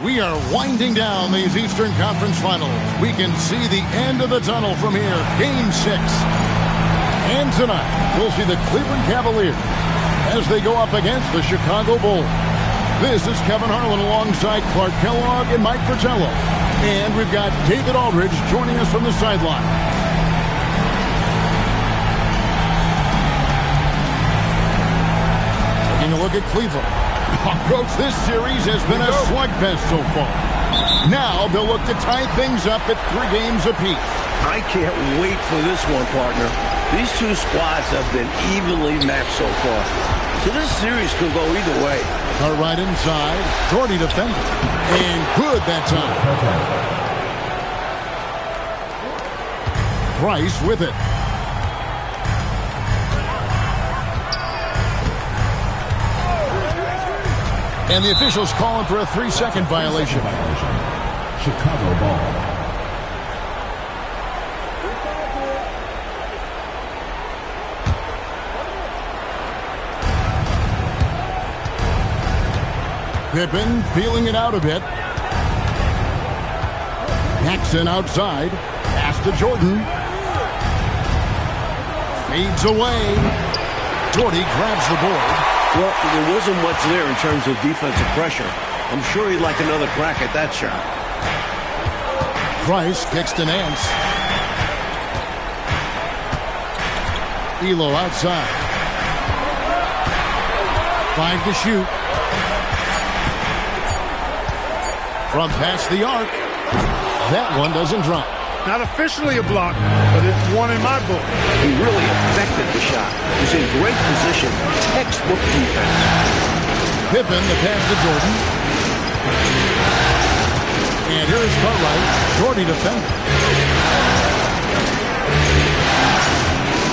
We are winding down these Eastern Conference Finals. We can see the end of the tunnel from here. Game 6. And tonight, we'll see the Cleveland Cavaliers as they go up against the Chicago Bulls. This is Kevin Harlan alongside Clark Kellogg and Mike Fratello. And we've got David Aldridge joining us from the sideline. Taking a look at Cleveland. Coach, this series has been a slugfest so far. Now they'll look to tie things up at 3 games apiece. I can't wait for this one, partner. These two squads have been evenly matched so far. So this series could go either way. Right inside. Jordy defending. And good that time. Price with it. And the officials calling for a 3-second violation. Chicago ball. Pippen feeling it out a bit. Jackson outside. Pass to Jordan. Fades away. Jordy grabs the board. Well, there wasn't much there in terms of defensive pressure. I'm sure he'd like another crack at that shot. Price kicks to Nance. Elo outside. 5 to shoot. From past the arc. That one doesn't drop. Not officially a block, but it's one in my book. He really affected the shot. He's in great position. Textbook defense. Pippen, the pass to Jordan. And here's Cartwright. Jordy defending.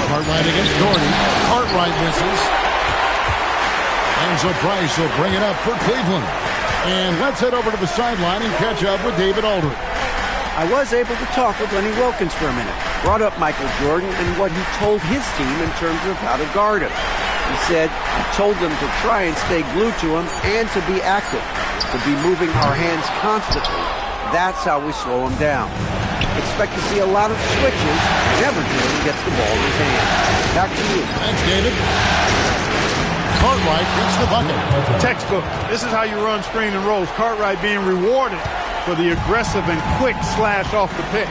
Cartwright against Jordy. Cartwright misses. And so Price will bring it up for Cleveland. And let's head over to the sideline and catch up with David Aldridge. I was able to talk with Lenny Wilkens for a minute. Brought up Michael Jordan and what he told his team in terms of how to guard him. He said, I told them to try and stay glued to him and to be active, to be moving our hands constantly. That's how we slow him down. Expect to see a lot of switches whenever Jordan gets the ball in his hand. Back to you. Thanks, David. Cartwright gets the bucket. Textbook. This is how you run screen and rolls. Cartwright being rewarded for the aggressive and quick slash off the pick.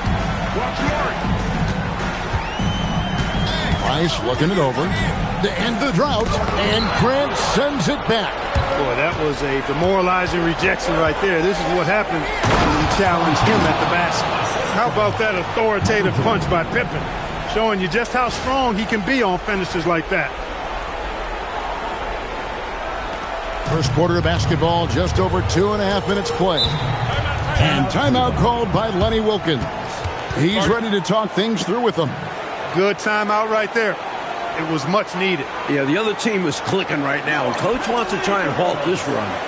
Price looking it over. To end the drought, and Grant sends it back. Boy, that was a demoralizing rejection right there. This is what happens when you challenge him at the basket. How about that authoritative punch by Pippen? Showing you just how strong he can be on finishes like that. First quarter of basketball, just over 2.5 minutes played. And timeout called by Lenny Wilkens. He's ready to talk things through with them. Good timeout right there. It was much needed. Yeah, the other team is clicking right now, and Coach wants to try and halt this run.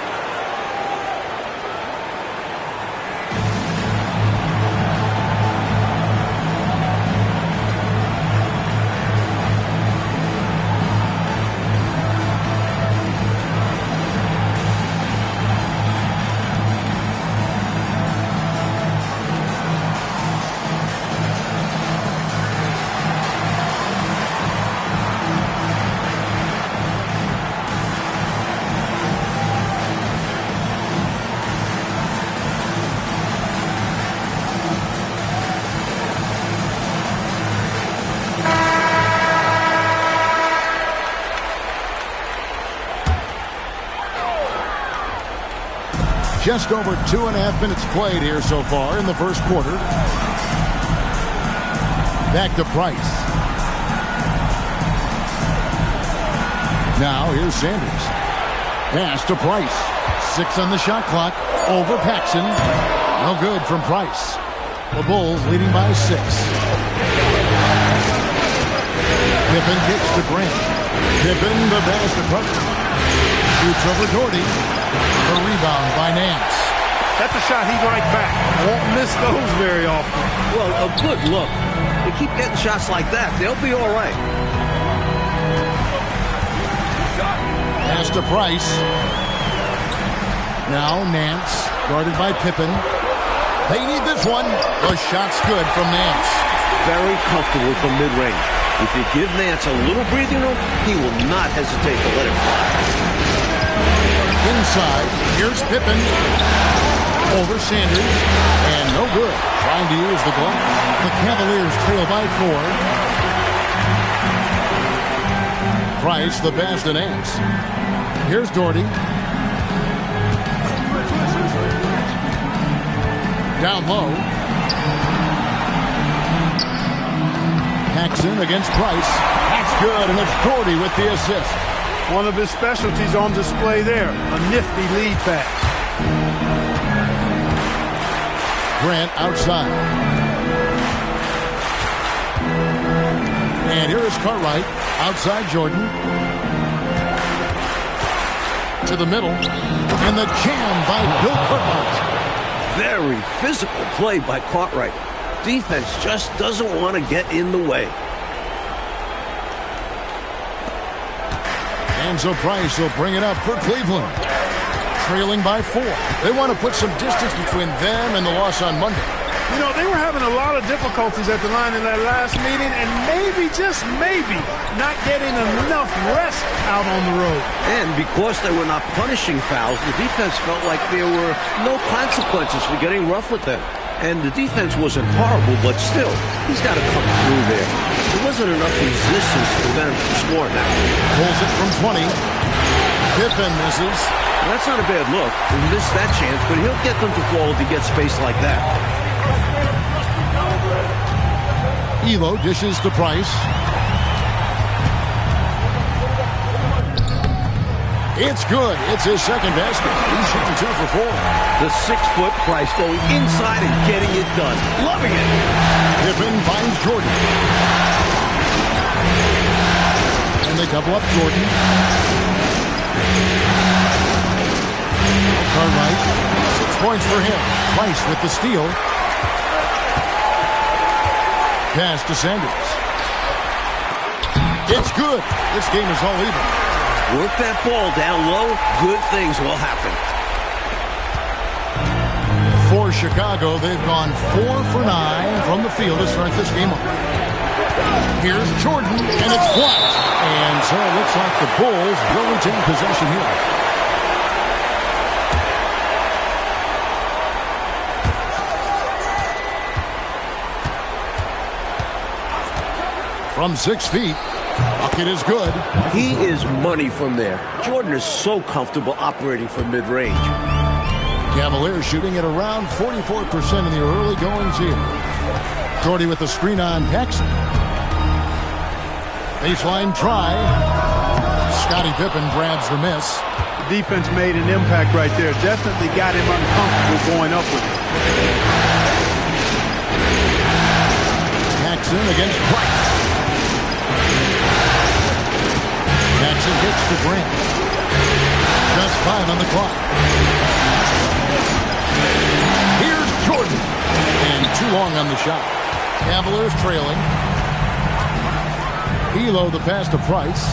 Just over 2.5 minutes played here so far in the first quarter. Back to Price. Now here's Sanders. Pass to Price. 6 on the shot clock. Over Paxson. No good from Price. The Bulls leading by 6. Pippen kicks to Grant. Pippen the pass to Carter. Shoots over Jordy. The rebound by Nance. That's a shot he'd like back. Won't miss those very often. Well, a good look. They keep getting shots like that. They'll be all right. Pass to Price. Now Nance. Guarded by Pippen. They need this one. The shot's good from Nance. Very comfortable from mid-range. If you give Nance a little breathing room, he will not hesitate to let it fly. Inside, here's Pippen. Over Sanders. And no good. Trying to use the glove. The Cavaliers trail by 4. Price, the pass to Nance. Here's Doherty. Down low. Paxson against Price. That's good, and it's Doherty with the assist. One of his specialties on display there. A nifty lead pass. Grant outside. And here is Cartwright. Outside Jordan. To the middle. And the jam by Bill Cartwright. Very physical play by Cartwright. Defense just doesn't want to get in the way. And so Price will bring it up for Cleveland. Trailing by 4. They want to put some distance between them and the loss on Monday. You know, they were having a lot of difficulties at the line in that last meeting, and maybe, just maybe, not getting enough rest out on the road. And because they were not punishing fouls, the defense felt like there were no consequences for getting rough with them. And the defense wasn't horrible, but still, he's got to come through there. There wasn't enough resistance to prevent him from scoring that. Pulls it from 20. Pippen misses. Well, that's not a bad look. He missed that chance, but he'll get them to fall if he gets space like that. Elo dishes to Price. It's good. It's his second basket. He's shooting 2 for 4. The 6-foot Price going inside and getting it done. Loving it. Pippen finds Jordan. And they double up Jordan. Cartwright. 6 points for him. Price with the steal. Pass to Sanders. It's good. This game is all even. Work that ball down low. Good things will happen. For Chicago, they've gone 4 for 9 from the field to start this game off. Here's Jordan, and it's blocked. And so it looks like the Bulls will retain possession here. From 6 feet, bucket is good. He is money from there. Jordan is so comfortable operating from mid-range. Cavaliers shooting at around 44% in the early goings here. Doherty with the screen on Paxson. Baseline try. Scottie Pippen grabs the miss. The defense made an impact right there. Definitely got him uncomfortable going up with it. Paxson against Price. Paxson gets to Grant. Just 5 on the clock. Here's Jordan. And too long on the shot. Cavaliers trailing. Elo the pass to Price.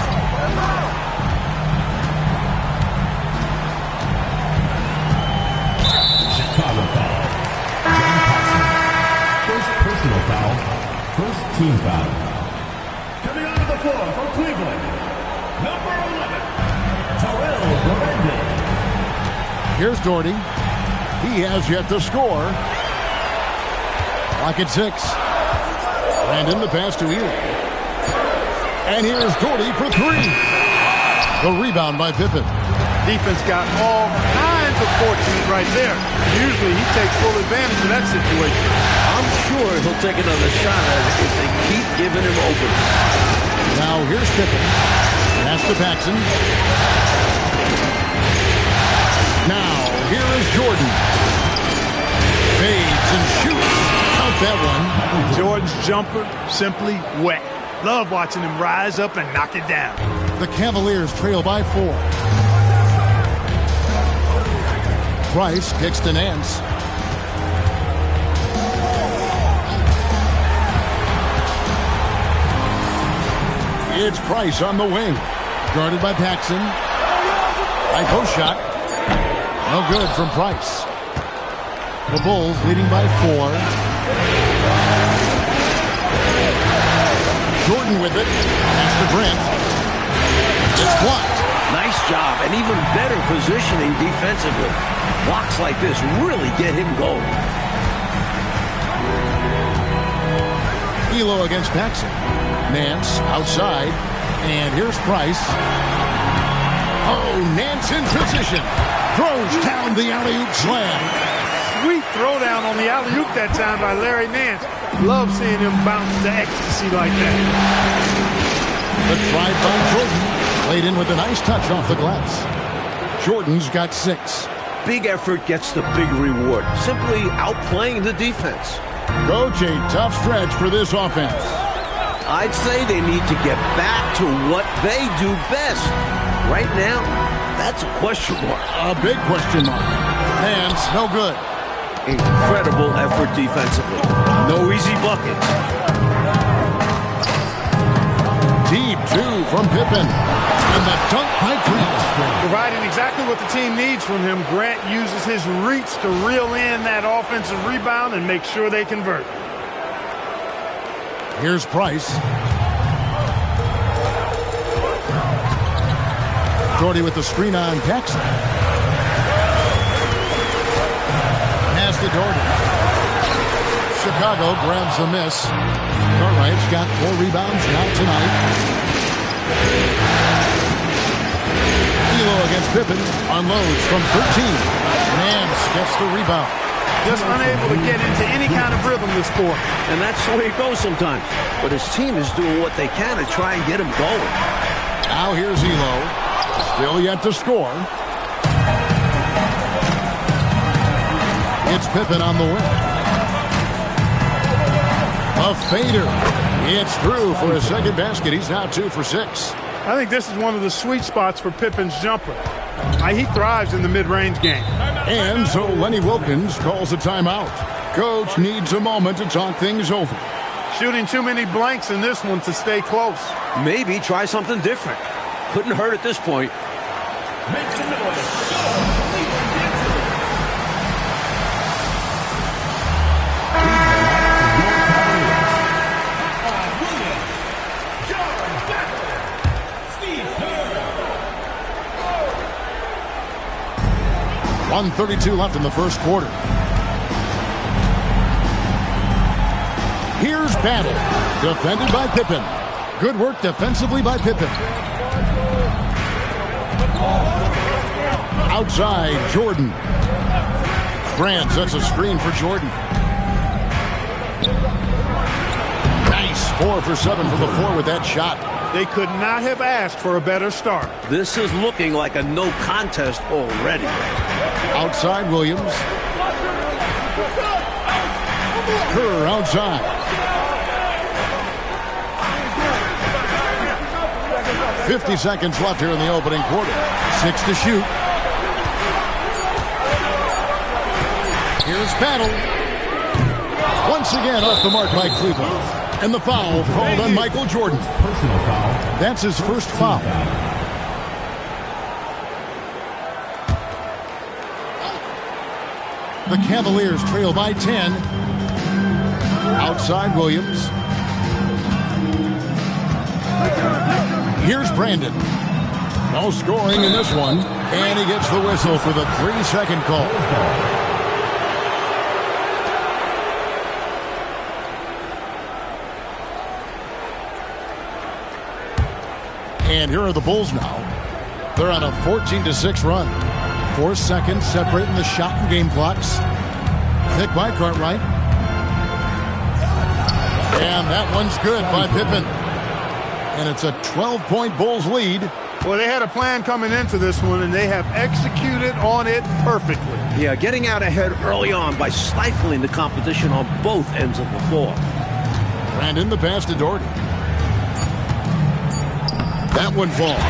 Chicago foul. First personal foul. First team foul. Coming onto the floor for Cleveland. Number 11, Terrell Brandon. Here's Doherty. He has yet to score. Clock at 6. Brandon the pass to Elo. And here's Doherty for 3. The rebound by Pippen. Defense got all kinds of fortune right there. Usually he takes full advantage of that situation. I'm sure he'll take another shot at it if they keep giving him open. Now here's Pippen. Pass to Paxson. Now here is Jordan. Fades and shoots. Count that one. Jordan's jumper, simply wet. Love watching him rise up and knock it down. The Cavaliers trail by 4. Price kicks to Nance. It's Price on the wing. Guarded by Paxson. High post shot. No good from Price. The Bulls leading by 4. Jordan with it. Pass to Grant. It's blocked. Nice job, and even better positioning defensively. Blocks like this really get him going. Elo against Paxson. Nance outside. And here's Price. Oh, Nance in position. Throws down the alley-oop slam. Sweet throwdown on the alley-oop that time by Larry Nance. Love seeing him bounce to ecstasy like that. The drive by Jordan. Played in with a nice touch off the glass. Jordan's got 6. Big effort gets the big reward. Simply outplaying the defense. Coach, a tough stretch for this offense. I'd say they need to get back to what they do best. Right now, that's a question mark. A big question mark. Hands, no good. Incredible effort defensively. No easy buckets. Deep 2 from Pippen. And the dunk by Grant. Providing exactly what the team needs from him, Grant uses his reach to reel in that offensive rebound and make sure they convert. Here's Price. Jordy with the screen on Paxson. Pass to Jordy. Chicago grabs the miss. Cartwright's got 4 rebounds now tonight. Elo against Pippen. Unloads from 13. Nance gets the rebound. Just unable to get into any kind of rhythm this quarter. And that's the way it goes sometimes. But his team is doing what they can to try and get him going. Now here's Elo. Still yet to score. It's Pippen on the wing. A fader. It's through for a second basket. He's now 2 for 6. I think this is one of the sweet spots for Pippen's jumper. He thrives in the mid-range game. And so Lenny Wilkins calls a timeout. Coach needs a moment to talk things over. Shooting too many blanks in this one to stay close. Maybe try something different. Couldn't hurt at this point. Make some noise. Steve Kerr. 1:32 left in the first quarter. Here's Battle. Defended by Pippen. Good work defensively by Pippen. Outside, Jordan. Grant sets a screen for Jordan. Nice. 4 for 7 from the floor with that shot. They could not have asked for a better start. This is looking like a no contest already. Outside, Williams. Kerr outside. .50 seconds left here in the opening quarter. 6 to shoot. Here's Battle. Once again off the mark by Cleveland. And the foul called on Michael Jordan. Personal foul. That's his first foul. The Cavaliers trail by 10. Outside Williams. Here's Brandon. No scoring in this one. And he gets the whistle for the 3-second call. And here are the Bulls now. They're on a 14-6 run. 4 seconds separating the shot and game clocks. Pick by Cartwright. And that one's good by Pippen. And it's a 12-point Bulls lead. Well, they had a plan coming into this one, and they have executed on it perfectly. Yeah, getting out ahead early on by stifling the competition on both ends of the floor. Brandon, the pass to Doherty. That one falls.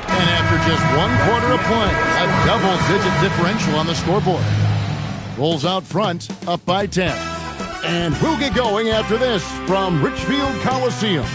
And after just 1 quarter of play, a double-digit differential on the scoreboard. Bulls out front, up by 10. And we'll get going after this from Richfield Coliseum.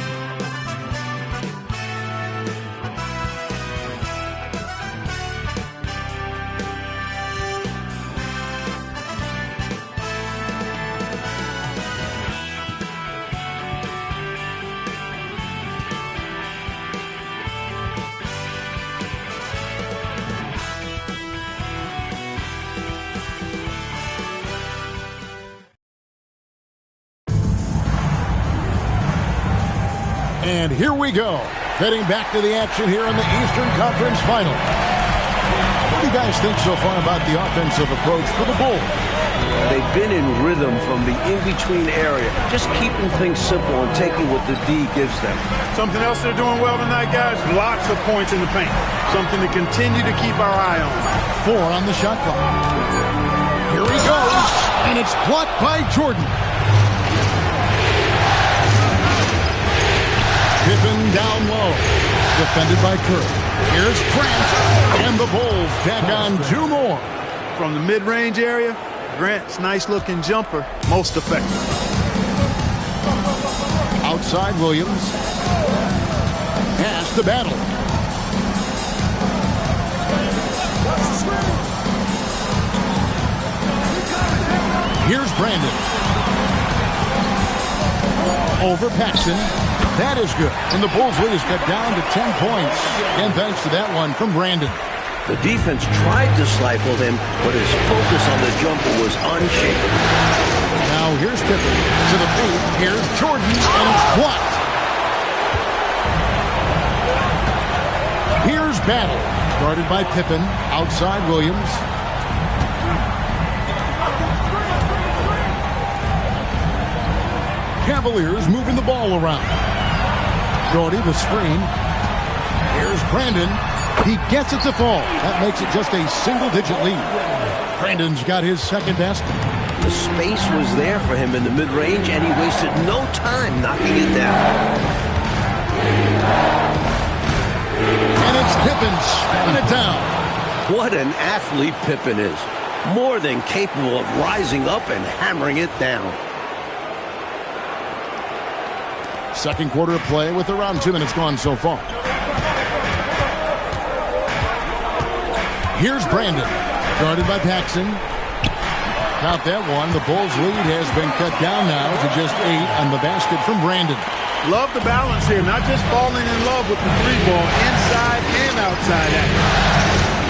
And here we go. Heading back to the action here in the Eastern Conference Final. What do you guys think so far about the offensive approach for the Bulls? They've been in rhythm from the in-between area, just keeping things simple and taking what the D gives them. Something else they're doing well tonight, guys, lots of points in the paint. Something to continue to keep our eye on. 4 on the shot clock. Here he goes, and it's blocked by Jordan. Pippen down low, defended by Kerr. Here's Grant, and the Bulls tack on 2 more. From the mid-range area, Grant's nice-looking jumper, most effective. Outside Williams. Pass to Battle. Here's Brandon. Over Paxson. That is good. And the Bulls lead is cut down to 10 points. And thanks to that one from Brandon. The defense tried to stifle him, but his focus on the jumper was unshakable. Now here's Pippen to the paint. Here's Jordan, and it's blocked. Here's Battle, guarded by Pippen. Outside Williams. Cavaliers moving the ball around. Doherty the screen. Here's Brandon. He gets it to fall. That makes it just a single-digit lead. Brandon's got his second basket. The space was there for him in the mid-range, and he wasted no time knocking it down. And it's Pippen slamming it down. What an athlete Pippen is. More than capable of rising up and hammering it down. Second quarter of play with around 2 minutes gone so far. Here's Brandon, guarded by Paxson. Count that one. The Bulls' lead has been cut down now to just 8 on the basket from Brandon. Love the balance here, not just falling in love with the 3-ball, inside and outside action.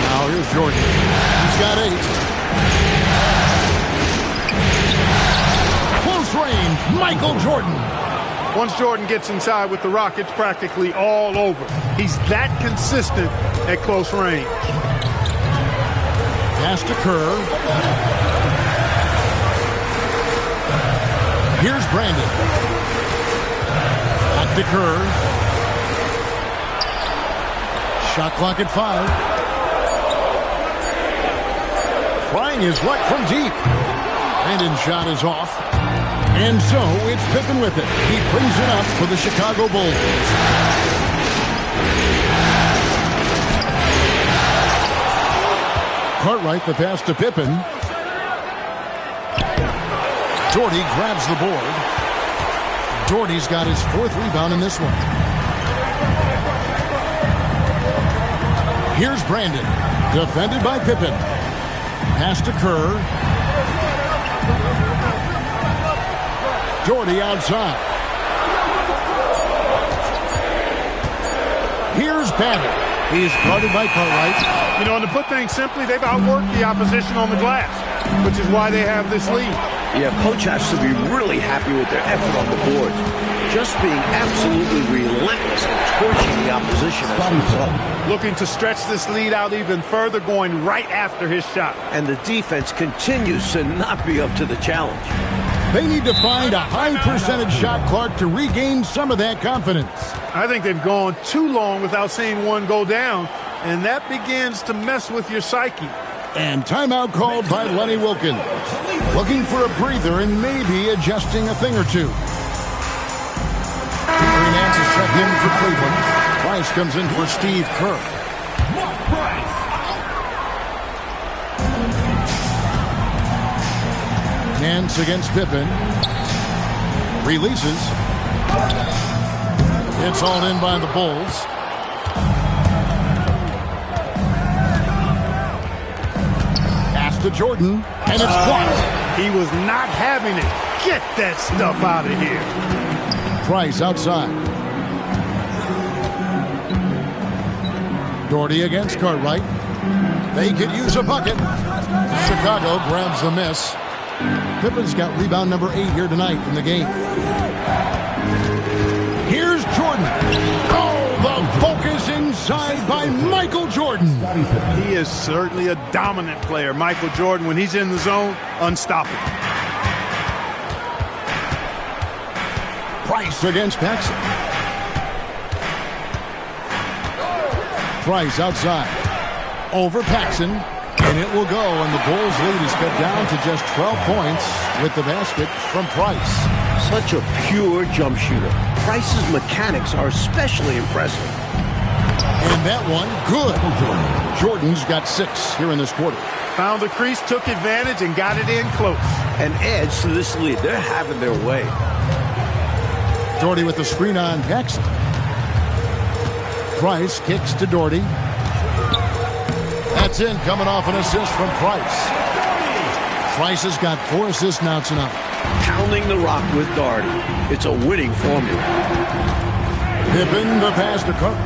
Now here's Jordan. He's got 8. Close range, Michael Jordan. Once Jordan gets inside with the rock, it's practically all over. He's that consistent at close range. Pass to Kerr. Here's Brandon. Back to Kerr. Shot clock at 5. Trying his luck from deep. Brandon's shot is off. And so it's Pippen with it. He brings it up for the Chicago Bulls. Cartwright the pass to Pippen. Doherty grabs the board. Doherty's got his 4th rebound in this one. Here's Brandon, defended by Pippen. Pass to Kerr. Doherty outside. Here's Battle. He's guarded by Cartwright. You know, and to put things simply, they've outworked the opposition on the glass, which is why they have this lead. Yeah, coach has to be really happy with their effort on the board. Just being absolutely relentless and torching the opposition as a result. Looking to stretch this lead out even further, going right after his shot. And the defense continues to not be up to the challenge. They need to find a high percentage shot, Clark, to regain some of that confidence. I think they've gone too long without seeing one go down, and that begins to mess with your psyche. And timeout called by Lenny Wilkens. Looking for a breather and maybe adjusting a thing or two. Larry Nance is checked in for Cleveland. Price comes in for Steve Kerr. Nance against Pippen. Releases. It's all in by the Bulls. Pass to Jordan, and it's blocked. He was not having it. Get that stuff out of here. Price outside. Doherty against Cartwright. They could use a bucket. Chicago grabs the miss. Pippen's got rebound number 8 here tonight in the game. Here's Jordan. Scottie Pippen. He is certainly a dominant player. Michael Jordan, when he's in the zone, unstoppable. Price against Paxson. Price outside. Over Paxson. And it will go, and the Bulls' lead is cut down to just 12 points with the basket from Price. Such a pure jump shooter. Price's mechanics are especially impressive. And that one, good. Jordan's got 6 here in this quarter. Found the crease, took advantage, and got it in close. An edge to this lead. They're having their way. Doherty with the screen on Paxson. Price kicks to Doherty. That's in, coming off an assist from Price. Price has got 4 assists now tonight. Pounding the rock with Doherty. It's a winning formula. Pippen the pass to Cook.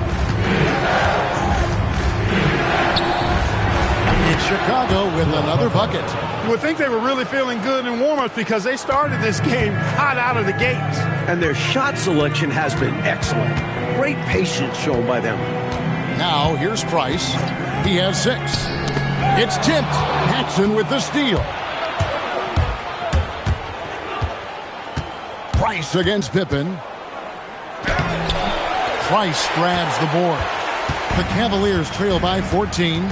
It's Chicago with another bucket. You would think they were really feeling good in warm-ups because they started this game hot out of the gates. And their shot selection has been excellent. Great patience shown by them. Now here's Price. He has 6. It's tipped. Paxson with the steal. Price against Pippen. Price grabs the board. The Cavaliers trail by 14.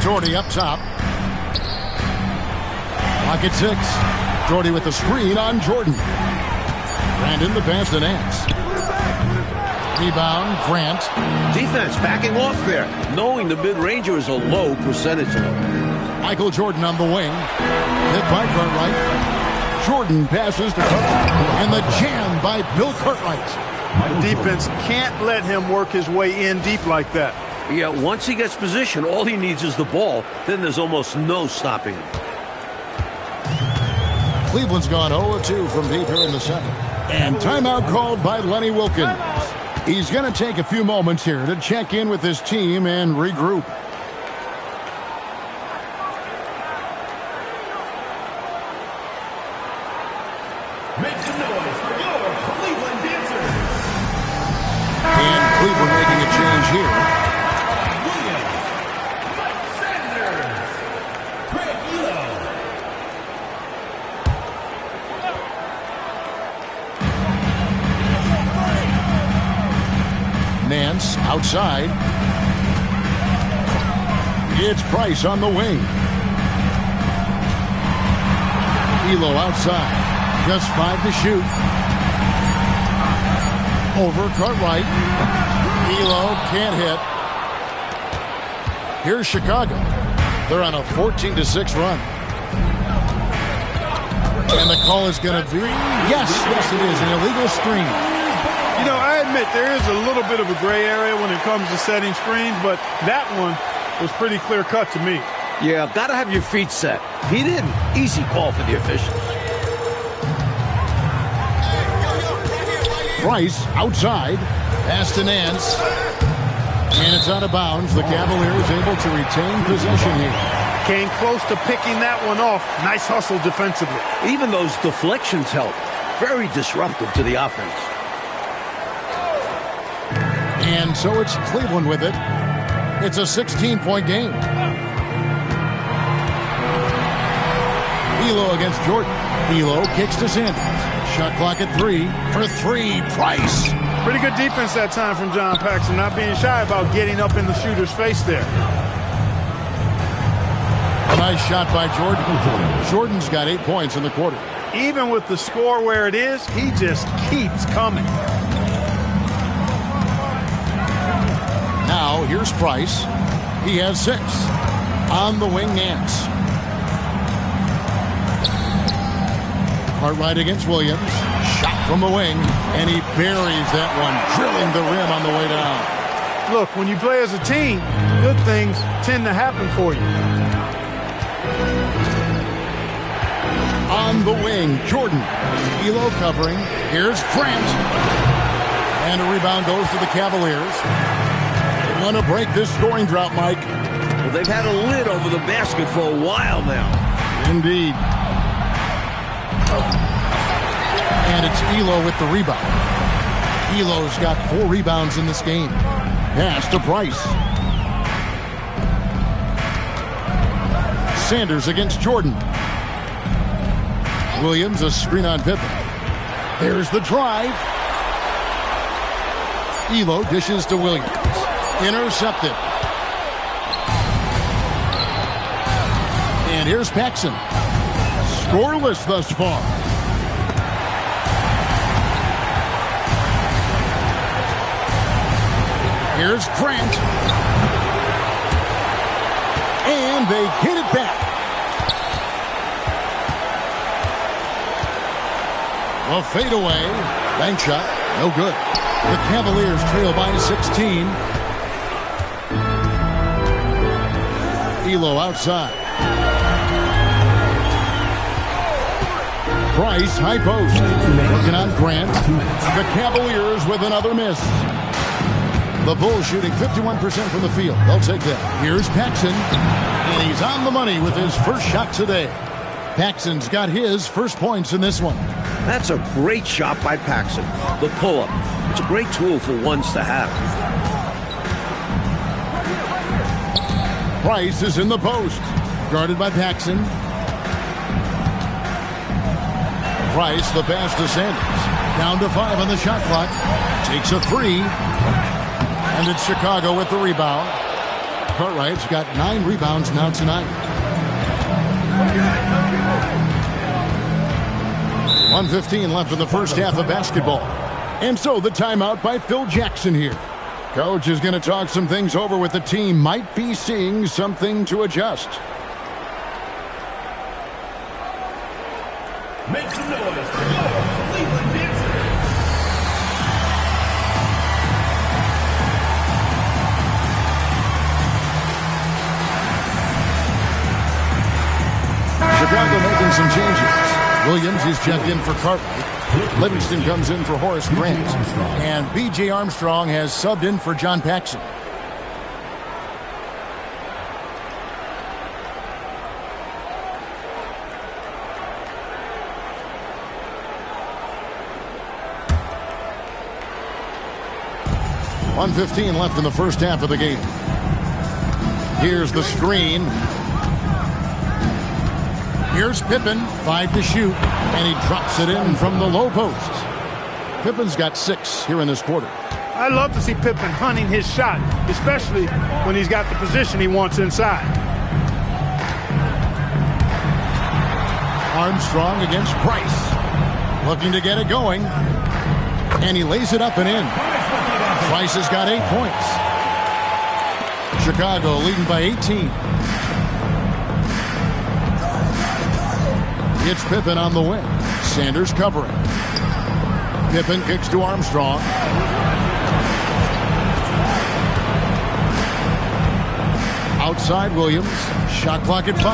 Doherty up top. Pocket 6. Doherty with the screen on Jordan. Brandon the pass to Nance. Rebound, Grant. Defense backing off there, knowing the mid-ranger is a low percentage. Michael Jordan on the wing. Hit by Cartwright. Jordan passes to Cartwright. And the jam by Bill Cartwright. The defense can't let him work his way in deep like that. Yeah, once he gets position, all he needs is the ball. Then there's almost no stopping him. Cleveland's gone 0-2 from deep here in the second. And timeout called by Lenny Wilkens. He's going to take a few moments here to check in with his team and regroup. Make some noise for your Cleveland Dancers. And Cleveland making a change here. Williams, Mike Sanders, Craig Elo. Nance outside. It's Price on the wing. Elo outside. Just 5 to shoot. Over Cartwright. Elo can't hit. Here's Chicago. They're on a 14-6 run. And the call is going to be, yes, it is, an illegal screen. You know, I admit there is a little bit of a gray area when it comes to setting screens, but that one was pretty clear-cut to me. Yeah, gotta have your feet set. He didn't. Easy call for the officials. Price outside. Pass to Nance. And it's out of bounds. The Cavaliers able to retain possession here. Came close to picking that one off. Nice hustle defensively. Even those deflections help. Very disruptive to the offense. And so it's Cleveland with it. It's a 16-point game. Elo against Jordan. Elo kicks to Sanders. Shot clock at 3. For 3, Price. Pretty good defense that time from John Paxson, not being shy about getting up in the shooter's face there. A nice shot by Jordan. Jordan's got 8 points in the quarter. Even with the score where it is, he just keeps coming. Now, here's Price. He has 6. On the wing, Nance. Cartwright against Williams. Shot from the wing, and he buries that one, drilling the rim on the way down. Look, when you play as a team, good things tend to happen for you. On the wing, Jordan. Elo covering. Here's Grant. And a rebound goes to the Cavaliers. They want to break this scoring drought, Mike. Well, they've had a lid over the basket for a while now. Indeed. And it's Elo with the rebound. Elo's got 4 rebounds in this game. Pass to Price. Sanders against Jordan. Williams, a screen on Pippen. There's the drive. Elo dishes to Williams. Intercepted. And here's Paxson. Scoreless thus far. Here's Grant. And they get it back. A fadeaway. Bank shot. No good. The Cavaliers trail by 16. Elo outside. Price, high post. Working on Grant. The Cavaliers with another miss. The Bulls shooting 51% from the field. They'll take that. Here's Paxson. And he's on the money with his first shot today. Paxson's got his first points in this one. That's a great shot by Paxson. The pull-up. It's a great tool for ones to have. Price is in the post. Guarded by Paxson. Price, the pass to Sanders. Down to 5 on the shot clock. Takes a 3. And it's Chicago with the rebound. Cartwright's got 9 rebounds now tonight. 1:15 left in the first half of basketball. And so the timeout by Phil Jackson here. Coach is going to talk some things over with the team. Might be seeing something to adjust. Make some noise for your Cleveland Dancers. Chicago making some changes. Williams is checked in for Cartwright. Livingston comes in for Horace Grant. And B.J. Armstrong has subbed in for John Paxson. .115 left in the first half of the game. Here's the screen. Here's Pippen, 5 to shoot, and he drops it in from the low post. Pippen's got 6 here in this quarter. I love to see Pippen hunting his shot, especially when he's got the position he wants inside. Armstrong against Price. Looking to get it going. And he lays it up and in. Price has got 8 points. Chicago leading by 18. It's Pippen on the wing. Sanders covering. Pippen kicks to Armstrong. Outside Williams. Shot clock at 5.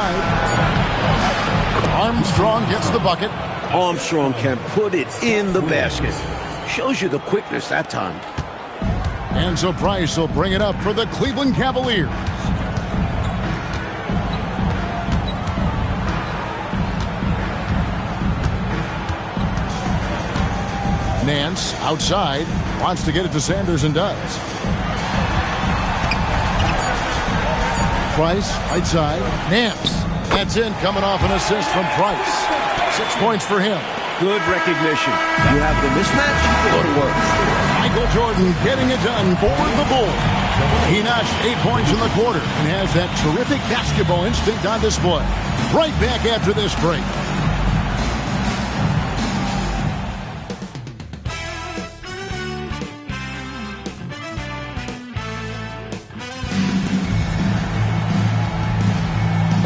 Armstrong gets the bucket. Armstrong can put it in the basket. Shows you the quickness that time. And so Price will bring it up for the Cleveland Cavaliers. Nance outside, wants to get it to Sanders and does. Price, right side, Nance. That's in, coming off an assist from Price. 6 points for him. Good recognition. You have the mismatch, go to work. Michael Jordan getting it done for the Bulls. He notched 8 points in the quarter and has that terrific basketball instinct on display. Right back after this break.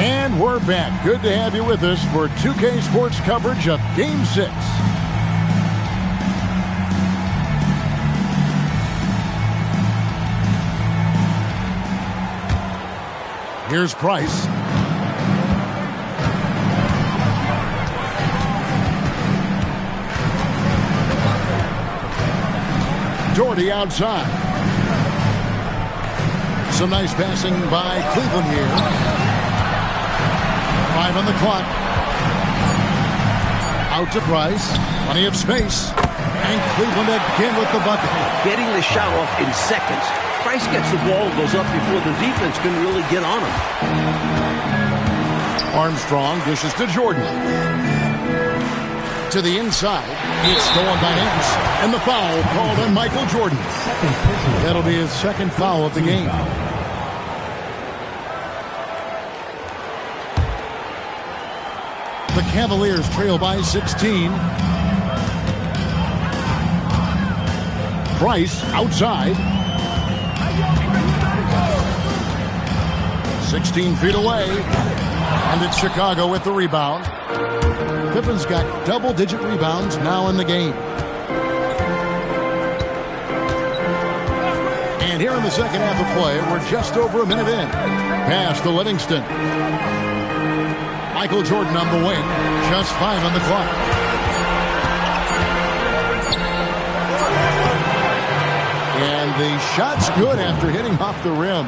And we're back. Good to have you with us for 2K Sports coverage of Game 6. Here's Price. Doherty outside. Some nice passing by Cleveland here. 5 on the clock. Out to Price. Plenty of space. And Cleveland again with the bucket. Getting the shot off in seconds. Price gets the ball, goes up before the defense can really get on him. Armstrong dishes to Jordan. To the inside. It's stolen by Nance. And the foul called on Michael Jordan. That'll be his second foul of the game. The Cavaliers trail by 16. Price outside. 16 feet away. And it's Chicago with the rebound. Pippen's got double-digit rebounds now in the game. And here in the second half of play, we're just over a minute in. Pass to Livingston. Michael Jordan on the wing. Just 5 on the clock. And the shot's good after hitting off the rim.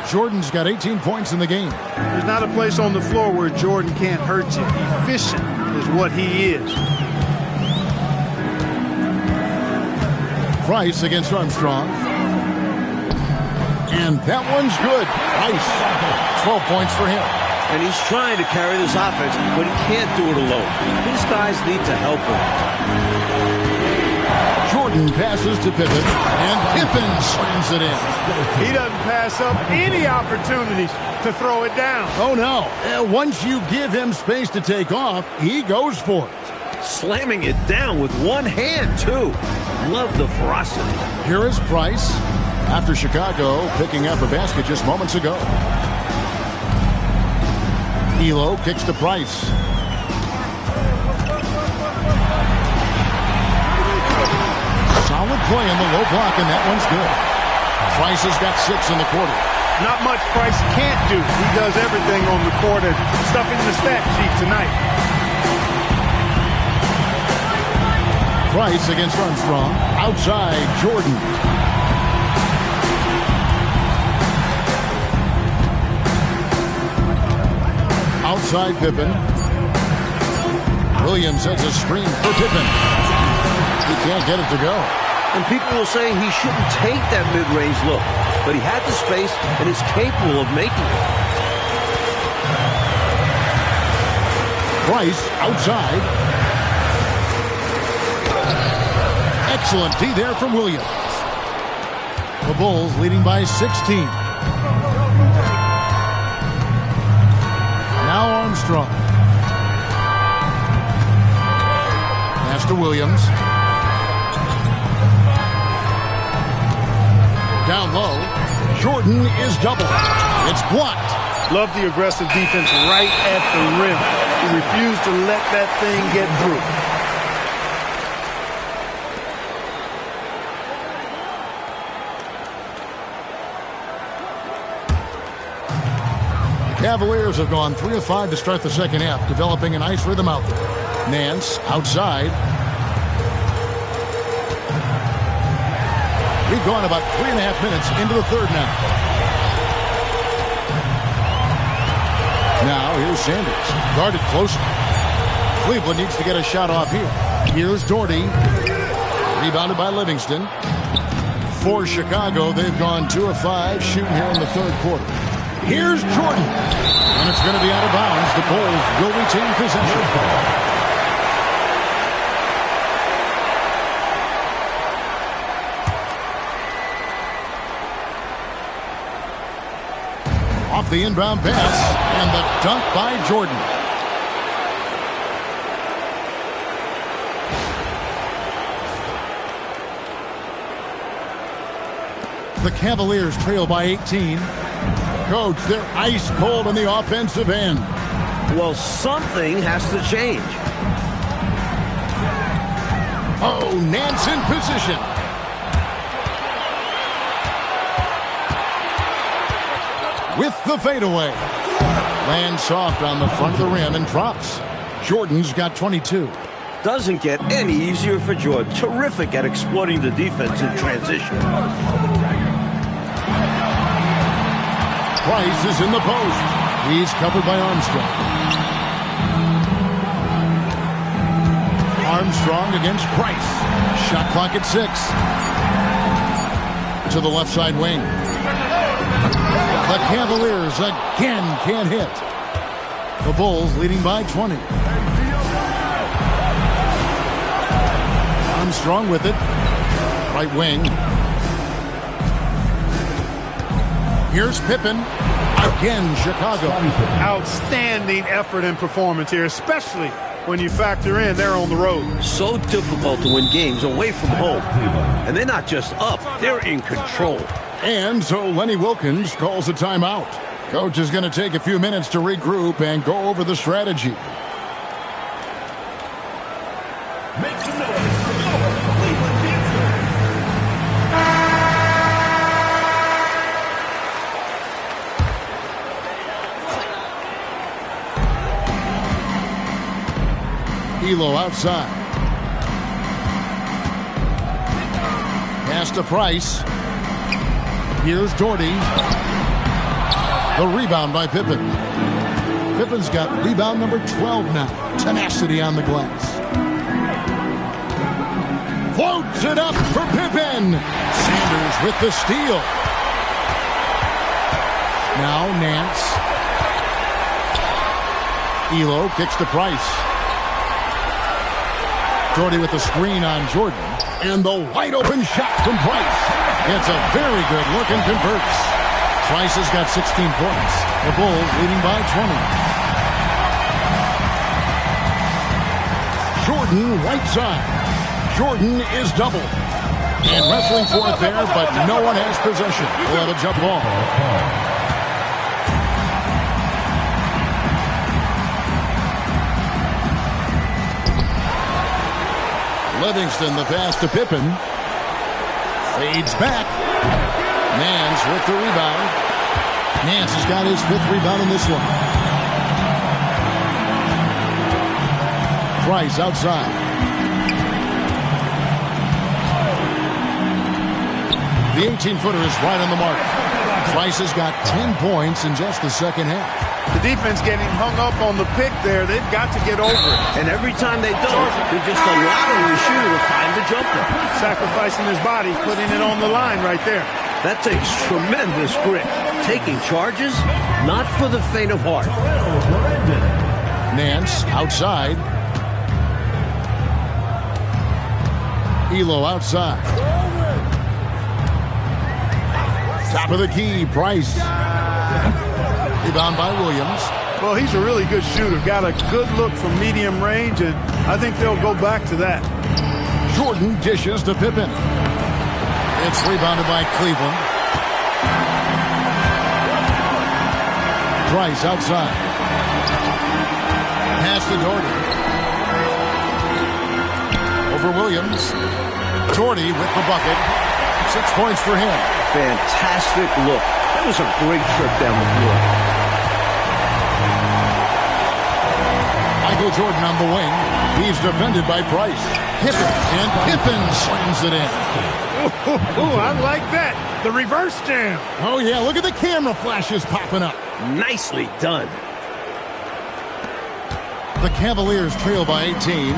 Jordan's got 18 points in the game. There's not a place on the floor where Jordan can't hurt you. Efficient is what he is. Price against Armstrong. And that one's good. Price. 12 points for him. And he's trying to carry this offense, but he can't do it alone. These guys need to help him. Jordan passes to Pippen, and Pippen slams it in. He doesn't pass up any opportunities to throw it down. Oh, no. Once you give him space to take off, he goes for it. Slamming it down with one hand, too. Love the ferocity. Here is Price, after Chicago picking up a basket just moments ago. Elo kicks to Price. Solid play in the low block, and that one's good. Price has got 6 in the quarter. Not much Price can't do. He does everything on the court, and stuffing the stat sheet tonight. Price against Armstrong. Outside, Jordan. Outside, Pippen. Williams sets a screen for Pippen. He can't get it to go. And people will say he shouldn't take that mid-range look, but he had the space and is capable of making it. Price outside. Excellent D there from Williams. The Bulls leading by 16. Now Armstrong. Pass to Williams. Down low. Jordan is doubled. It's blocked. Love the aggressive defense right at the rim. He refused to let that thing get through. The Cavaliers have gone 3 of 5 to start the second half, developing a nice rhythm out there. Nance outside. We've gone about 3.5 minutes into the third now. Now here's Sanders. Guarded closely. Cleveland needs to get a shot off here. Here's Doherty. Rebounded by Livingston. For Chicago, they've gone 2 of 5 shooting here in the third quarter. Here's Jordan. And it's going to be out of bounds. The Bulls will retain possession. Off the inbound pass, and the dunk by Jordan. The Cavaliers trail by 18. Coach, they're ice cold on the offensive end. Well, something has to change. Oh, Nance in position. With the fadeaway. Lands soft on the front of the rim and drops. Jordan's got 22. Doesn't get any easier for Jordan. Terrific at exploiting the defense in transition. Price is in the post. He's covered by Armstrong. Armstrong against Price. Shot clock at 6. To the left side wing. The Cavaliers again can't hit. The Bulls leading by 20. Armstrong with it. Right wing. Here's Pippen. Again, Chicago. Outstanding effort and performance here, especially when you factor in they're on the road. So difficult to win games away from home. And they're not just up, they're in control. And so Lenny Wilkens calls a timeout. Coach is going to take a few minutes to regroup and go over the strategy. Make some noise for your Cleveland Panther. Elo outside. Pass to Price. Here's Doherty. The rebound by Pippen. Pippen's got rebound number 12 now. Tenacity on the glass. Floats it up for Pippen. Sanders with the steal. Now Nance. Elo kicks to Price. Doherty with the screen on Jordan. And the wide open shot from Price. It's a very good look and converts. Price has got 16 points. The Bulls leading by 20. Jordan right side. Jordan is doubled. And wrestling for it there, but no one has possession. We'll have a jump ball. Livingston, the pass to Pippen. Fades back. Nance with the rebound. Nance has got his 5th rebound in this one. Price outside. The 18-footer is right on the mark. Price has got 10 points in just the second half. The defense getting hung up on the pick there. They've got to get over it. And every time they don't, they're just allowing the shooter to find the jumper. Sacrificing his body, putting it on the line right there. That takes tremendous grit. Taking charges, not for the faint of heart. Nance outside. Elo outside. Top of the key, Price. Rebound by Williams. Well, he's a really good shooter. Got a good look from medium range, and I think they'll go back to that. Jordan dishes to Pippen. It's rebounded by Cleveland. Price outside. Pass to Doherty. Over Williams. Doherty with the bucket. 6 points for him. Fantastic look. That was a great trip down the floor. Michael Jordan on the wing. He's defended by Price. Pippen, and Pippen slams it in. Oh, I like that. The reverse jam. Oh, yeah, look at the camera flashes popping up. Nicely done. The Cavaliers trail by 18.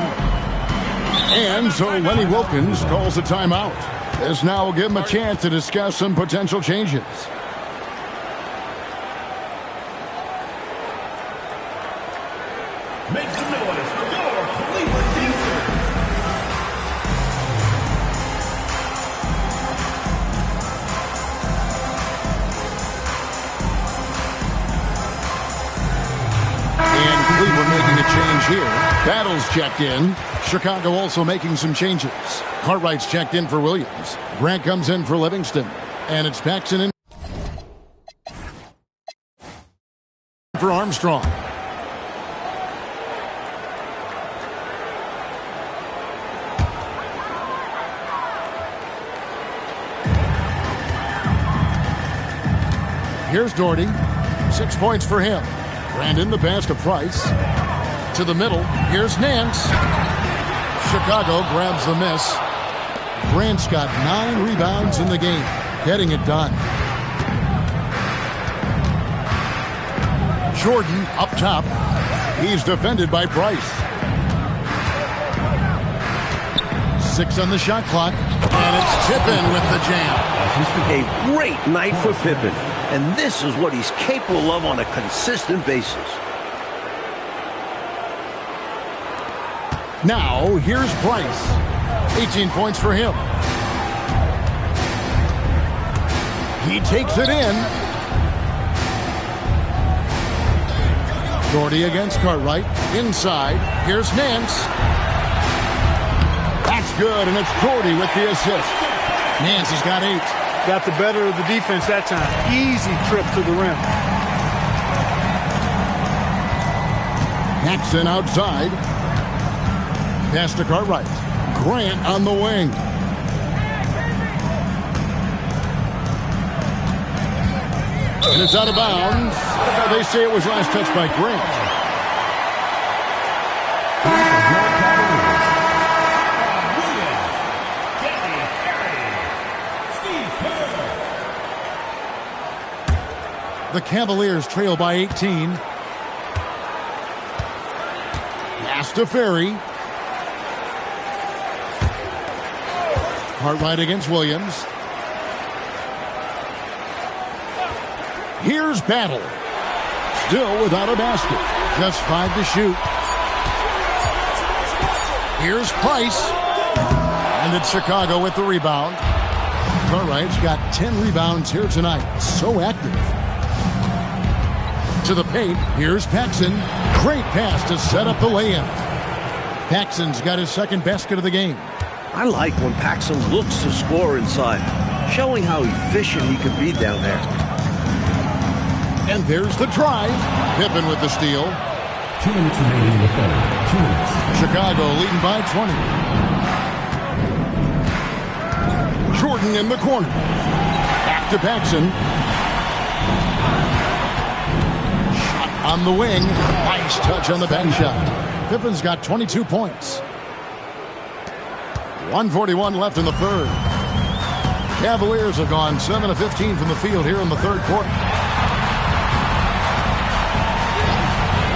And so Lenny Wilkens calls a timeout. This now will give him a chance to discuss some potential changes. Make some noise for your Cleveland Panther. And Cleveland making a change here. Battles checked in. Chicago also making some changes. Cartwright's checked in for Williams. Grant comes in for Livingston. And it's Paxson in for Armstrong. Here's Doherty. 6 points for him. Brandon the pass to Price. To the middle. Here's Nance. Chicago grabs the miss. Grant's got 9 rebounds in the game. Getting it done. Jordan up top. He's defended by Price. 6 on the shot clock. And it's Pippen with the jam. A great night for Pippen. And this is what he's capable of on a consistent basis. Now, here's Price. 18 points for him. He takes it in. Doherty against Cartwright. Inside. Here's Nance. That's good, and it's Doherty with the assist. Nance has got 8. Got the better of the defense that time. Easy trip to the rim. Paxson outside. Pass to Cartwright. Grant on the wing. And it's out of bounds. They say it was last touched by Grant. The Cavaliers trail by 18. Pass to Ferry. Cartwright against Williams. Here's Battle. Still without a basket. Just 5 to shoot. Here's Price. And it's Chicago with the rebound. Cartwright's got 10 rebounds here tonight. So active. To the paint. Here's Paxson. Great pass to set up the lay-in. Paxson's got his second basket of the game. I like when Paxson looks to score inside, showing how efficient he can be down there. And there's the drive. Pippen with the steal. 2 minutes remaining in the third. 2 minutes. Chicago leading by 20. Jordan in the corner. Back to Paxson. Shot on the wing. Nice touch on the back shot. Pippen's got 22 points. 1:41 left in the third. Cavaliers have gone 7 of 15 from the field here in the third quarter.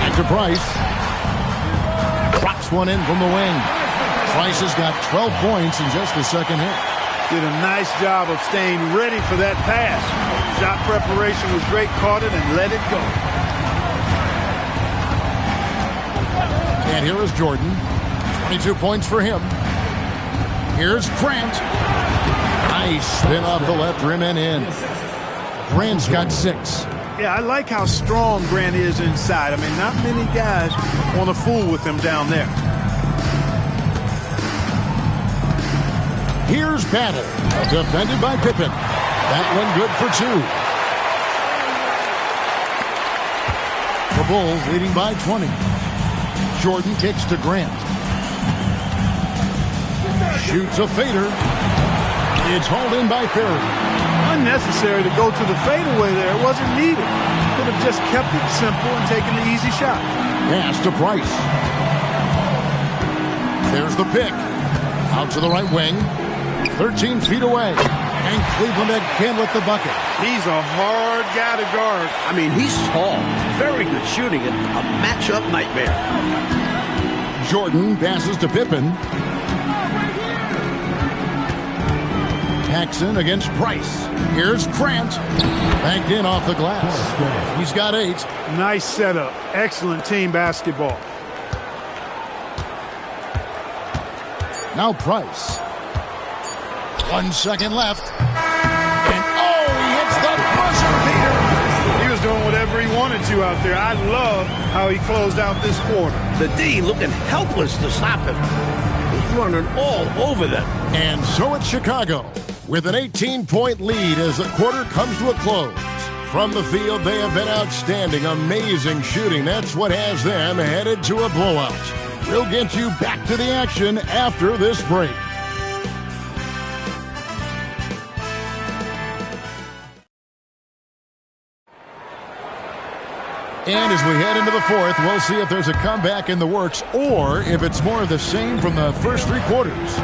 Back to Price. Drops one in from the wing. Price has got 12 points in just the second half. Did a nice job of staying ready for that pass. Shot preparation was great. Caught it and let it go. And here is Jordan. 22 points for him. Here's Grant. Nice spin off the left rim and in. Grant's got 6. Yeah, I like how strong Grant is inside. I mean, not many guys want to fool with him down there. Here's Battle. Defended by Pippen. That one good for 2. The Bulls leading by 20. Jordan kicks to Grant. Shoots a fader. It's hauled in by Ferry. Unnecessary to go to the fadeaway there. It wasn't needed. Could have just kept it simple and taken the easy shot. Pass to Price. There's the pick. Out to the right wing. 13 feet away. And Cleveland again with the bucket. He's a hard guy to guard. I mean, he's tall. Very good shooting and a matchup nightmare. Jordan passes to Pippen. Paxson against Price. Here's Grant. Banked in off the glass. He's got 8. Nice setup. Excellent team basketball. Now Price. 1 second left. And oh, he hits the buzzer beater. He was doing whatever he wanted to out there. I love how he closed out this quarter. The D looking helpless to stop him. He's running all over them. And so it's Chicago with an 18-point lead as the quarter comes to a close. From the field, they have been outstanding. Amazing shooting. That's what has them headed to a blowout. We'll get you back to the action after this break. And as we head into the fourth, we'll see if there's a comeback in the works or if it's more of the same from the first 3 quarters.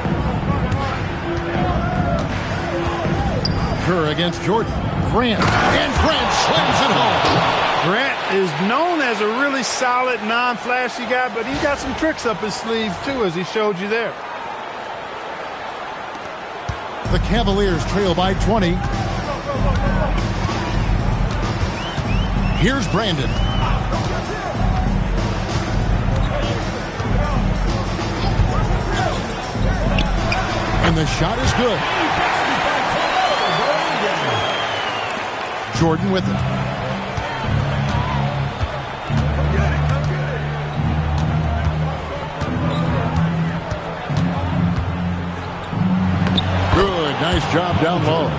Kerr against Jordan. Grant. And Grant slams it home. Grant is known as a really solid, non-flashy guy, but he's got some tricks up his sleeves, too, as he showed you there. The Cavaliers trail by 20. Here's Brandon. And the shot is good. Jordan with it. Good, nice job down low.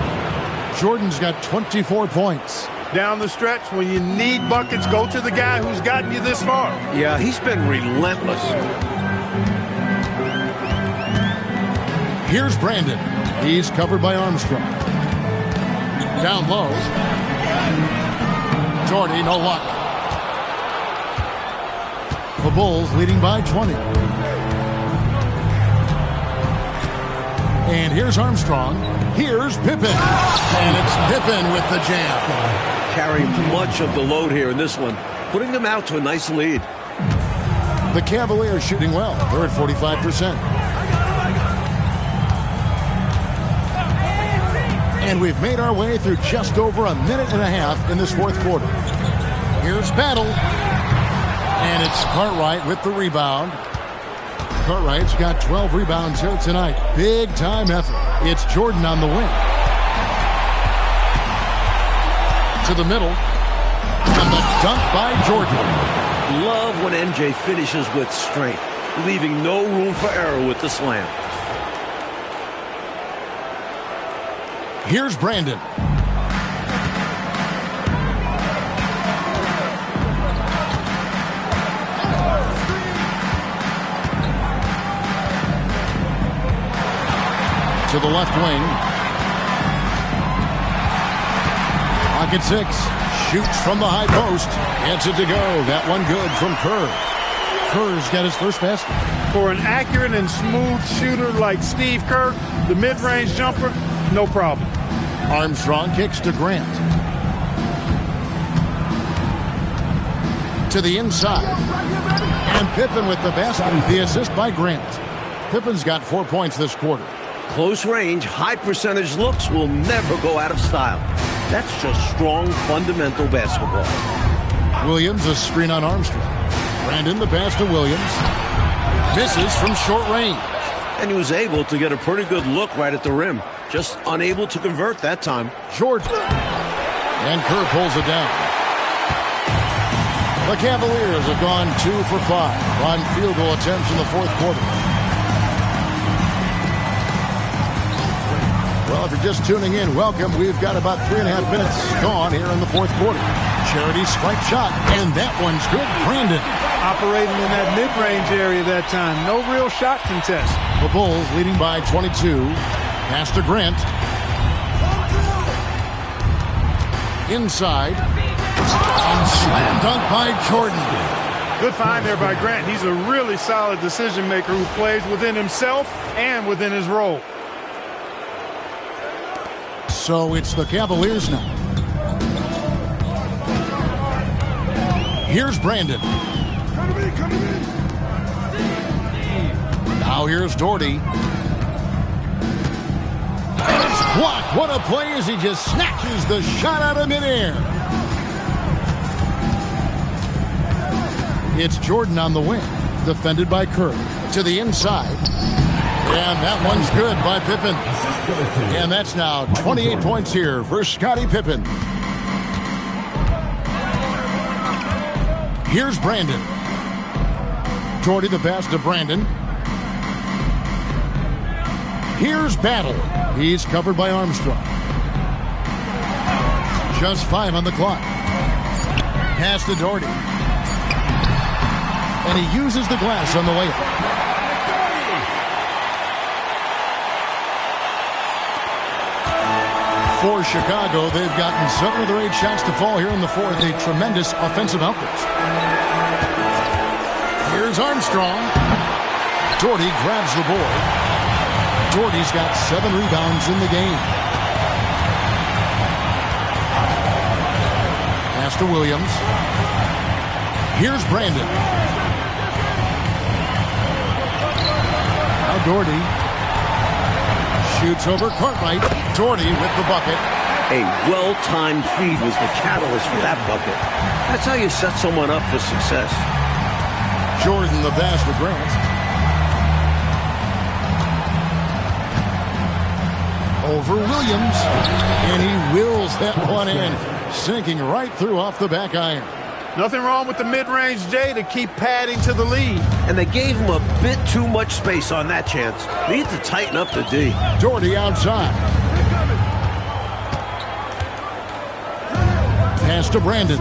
Jordan's got 24 points. Down the stretch, when you need buckets, go to the guy who's gotten you this far. Yeah, he's been relentless. Here's Brandon. He's covered by Armstrong. Down low. Doherty, no luck. The Bulls leading by 20. And here's Armstrong. Here's Pippen. And it's Pippen with the jam. Carry much of the load here in this one, putting them out to a nice lead. The Cavaliers shooting well. They're at 45%. And we've made our way through just over a minute and a half in this fourth quarter. Here's Battle. And it's Cartwright with the rebound. Cartwright's got 12 rebounds here tonight. Big time effort. It's Jordan on the wing. To the middle. And the dunk by Jordan. Love when MJ finishes with strength, leaving no room for error with the slam. Here's Brandon. To the left wing. Pocket 6. Shoots from the high post. Gets it to go. That one good from Kerr. Kerr's got his first basket. For an accurate and smooth shooter like Steve Kerr, the mid-range jumper, no problem. Armstrong kicks to Grant. To the inside. And Pippen with the basket. The assist by Grant. Pippen's got 4 points this quarter. Close range, high percentage looks will never go out of style. That's just strong, fundamental basketball. Williams, a screen on Armstrong. Brandon, the pass to Williams. Misses from short range. And he was able to get a pretty good look right at the rim. Just unable to convert that time. Jordan. And Kerr pulls it down. The Cavaliers have gone 2 for 5 on field goal attempts in the fourth quarter. Well, if you're just tuning in, welcome. We've got about 3.5 minutes gone here in the fourth quarter. Charity stripe shot, and that one's good. Brandon. Operating in that mid-range area that time. No real shot contest. The Bulls leading by 22. Pass to Grant. Inside. And slam dunk by Jordan. Good find there by Grant. He's a really solid decision maker who plays within himself and within his role. So it's the Cavaliers now. Here's Brandon. Now here's Doherty. And it's blocked. What a play as he just snatches the shot out of midair. It's Jordan on the wing. Defended by Kerr. To the inside. And that one's good by Pippen. And that's now 28 points here for Scottie Pippen. Here's Brandon. Doherty the pass to Brandon. Here's Battle. He's covered by Armstrong. Just 5 on the clock. Pass to Doherty. And he uses the glass on the way up. For Chicago, they've gotten 7 of their 8 shots to fall here in the fourth. A tremendous offensive outburst. Here's Armstrong. Doherty grabs the board. Doherty's got 7 rebounds in the game. Pass to Williams. Here's Brandon. Now Doherty. Shoots over Cartwright. Doherty with the bucket. A well-timed feed was the catalyst for that bucket. That's how you set someone up for success. Jordan the pass to Grant. Over Williams. And he wills that one in. Sinking right through off the back iron. Nothing wrong with the mid-range J to keep padding to the lead. And they gave him a bit too much space on that chance. They need to tighten up the D. Doherty outside. Pass to Brandon.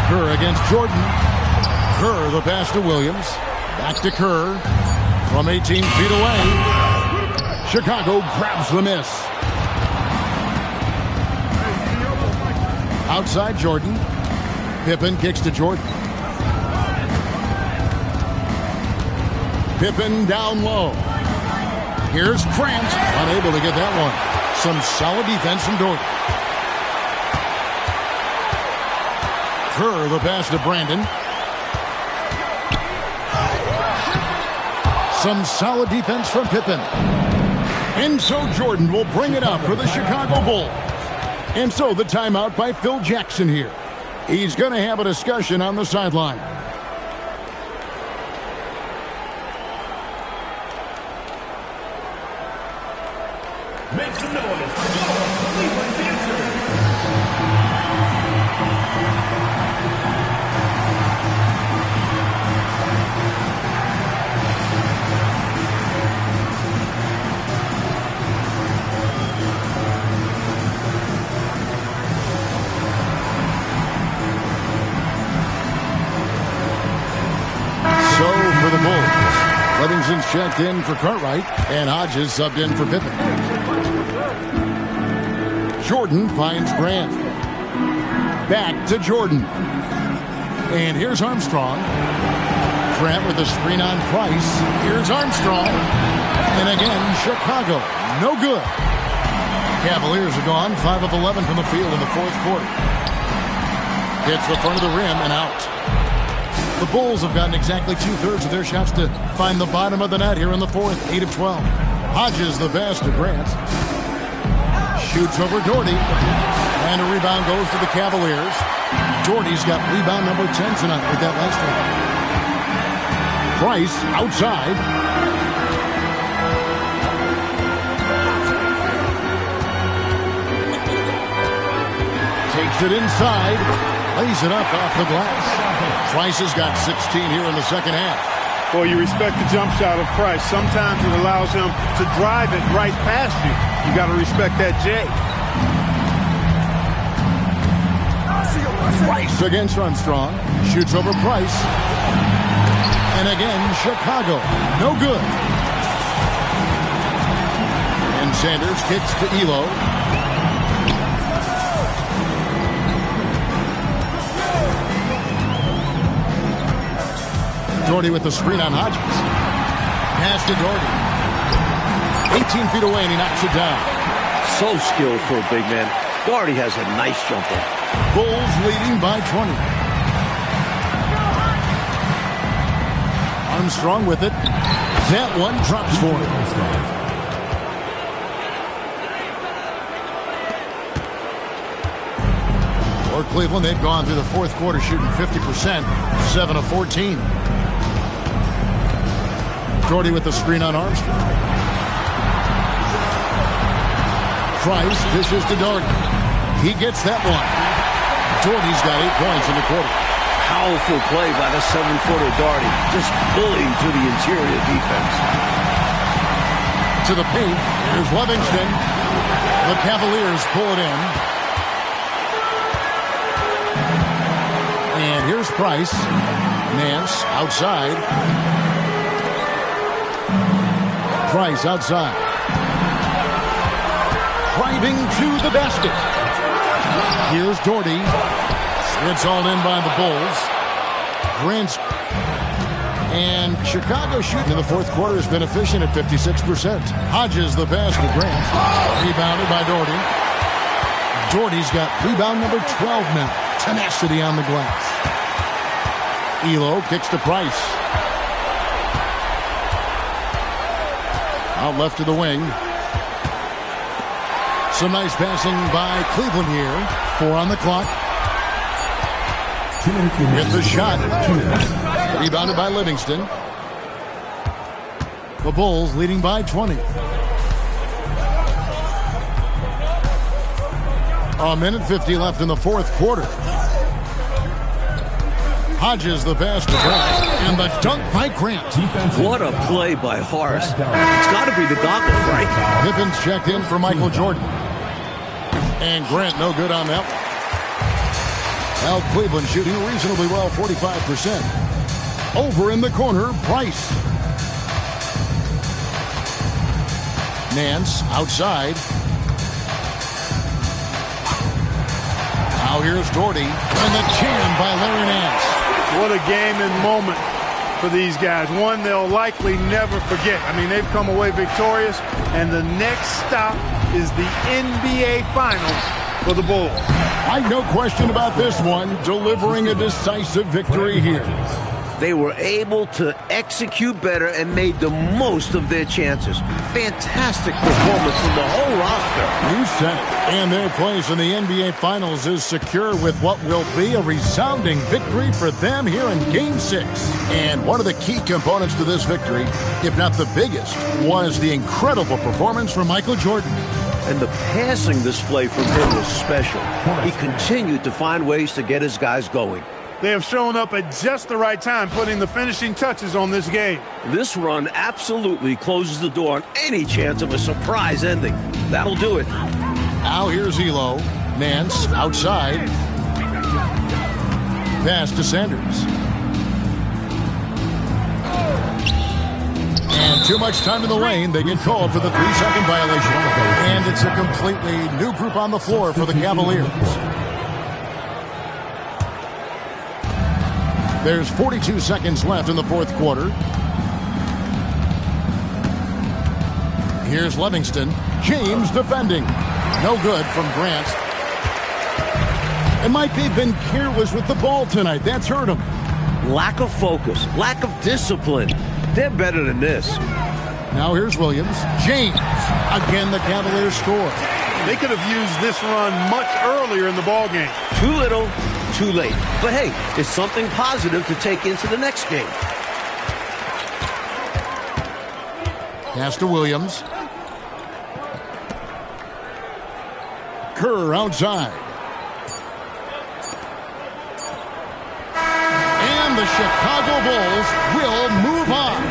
Kerr against Jordan. Kerr the pass to Williams. Back to Kerr. From 18 feet away. Chicago grabs the miss. Outside Jordan. Pippen kicks to Jordan. Pippen down low. Here's Grant. Unable to get that one. Some solid defense from Doherty. Kerr the pass to Brandon. Some solid defense from Pippen. And so Jordan will bring it up for the Chicago Bulls. And so the timeout by Phil Jackson here. He's going to have a discussion on the sideline. Make some noise for your Cleveland Dancers. So for the Bulls, Livingston's checked in for Cartwright, and Hodges subbed in for Pippen. Jordan finds Grant. Back to Jordan. And here's Armstrong. Grant with a screen on Price. Here's Armstrong. And again, Chicago. No good. Cavaliers are gone 5 of 11 from the field in the fourth quarter. Hits the front of the rim and out. The Bulls have gotten exactly 2/3 of their shots to find the bottom of the net here in the fourth, 8 of 12. Hodges the pass to Grant. Shoots over Doherty. And a rebound goes to the Cavaliers. Doherty's got rebound number 10 tonight with that last one. Price outside. Takes it inside. Lays it up off the glass. Price has got 16 here in the second half. Boy, you respect the jump shot of Price. Sometimes it allows him to drive it right past you. You got to respect that J. Price against Armstrong. Shoots over Price. And again, Chicago. No good. And Sanders kicks to Elo. Doherty with the screen on Hodges. Pass to Doherty. 18 feet away, and he knocks it down. So skilled for a big man. Doherty has a nice jumper. Bulls leading by 20. Armstrong with it. That one drops for him. For Cleveland, they've gone through the fourth quarter shooting 50%, 7 of 14. Doherty with the screen on Armstrong. Price dishes to Doherty. He gets that one. Doherty's got 8 points in the quarter. Powerful play by the 7-footer Doherty. Just bullying to the interior defense. To the paint. Here's Livingston. The Cavaliers pull it in. And here's Price. Nance outside. Price outside. Driving to the basket. Here's Doherty. It's all in by the Bulls. Grant. And Chicago shooting in the fourth quarter has been efficient at 56%. Hodges the pass to Grant. Rebounded by Doherty. Doherty's got rebound number 12 now. Tenacity on the glass. Elo kicks to Price. Out left to the wing. Some nice passing by Cleveland here. 4 on the clock. With the shot. Rebounded by Livingston. The Bulls leading by 20. A minute 50 left in the fourth quarter. Hodges the pass to Grant. And the dunk by Grant. What a play by Horace. It's got to be the goggles, right? Pippin's checked in for Michael Jordan. And Grant no good on that one. Now Cleveland shooting reasonably well, 45%. Over in the corner, Price. Nance outside. Now here's Doherty. And the jam by Larry Nance. What a game and moment for these guys. One they'll likely never forget. I mean, they've come away victorious, and the next stop is the NBA Finals for the Bulls. No question about this one, delivering a decisive victory here. They were able to execute better and made the most of their chances. Fantastic performance from the whole roster. You said it. And their place in the NBA Finals is secure with what will be a resounding victory for them here in Game 6. And one of the key components to this victory, if not the biggest, was the incredible performance from Michael Jordan. And the passing display from him was special. He continued to find ways to get his guys going. They have shown up at just the right time, putting the finishing touches on this game. This run absolutely closes the door on any chance of a surprise ending. That'll do it. Now here's Elo. Nance outside. Pass to Sanders. And too much time in the lane. They get called for the 3-second violation. And it's a completely new group on the floor for the Cavaliers. There's 42 seconds left in the fourth quarter. Here's Livingston. James defending. No good from Grant. And Mike, they've been careless with the ball tonight. That's hurt them. Lack of focus, lack of discipline. They're better than this. Now here's Williams. James. Again, the Cavaliers score. They could have used this run much earlier in the ballgame. Too little, too late. But hey, it's something positive to take into the next game. Pass to Williams. Kerr outside. And the Chicago Bulls will move on.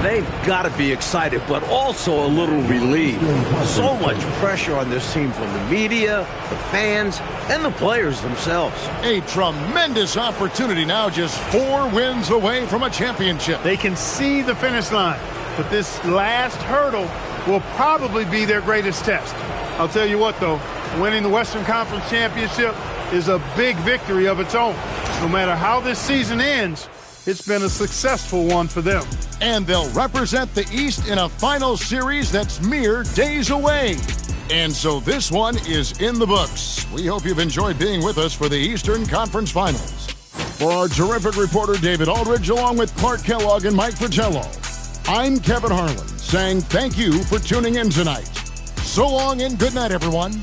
They've got to be excited, but also a little relieved. So much pressure on this team from the media, the fans, and the players themselves. A tremendous opportunity now, just 4 wins away from a championship. They can see the finish line, but this last hurdle will probably be their greatest test. I'll tell you what, though, winning the Western Conference Championship is a big victory of its own. No matter how this season ends, it's been a successful one for them. And they'll represent the East in a final series that's mere days away. And so this one is in the books. We hope you've enjoyed being with us for the Eastern Conference Finals. For our terrific reporter, David Aldridge, along with Clark Kellogg and Mike Fratello, I'm Kevin Harlan, saying thank you for tuning in tonight. So long and good night, everyone.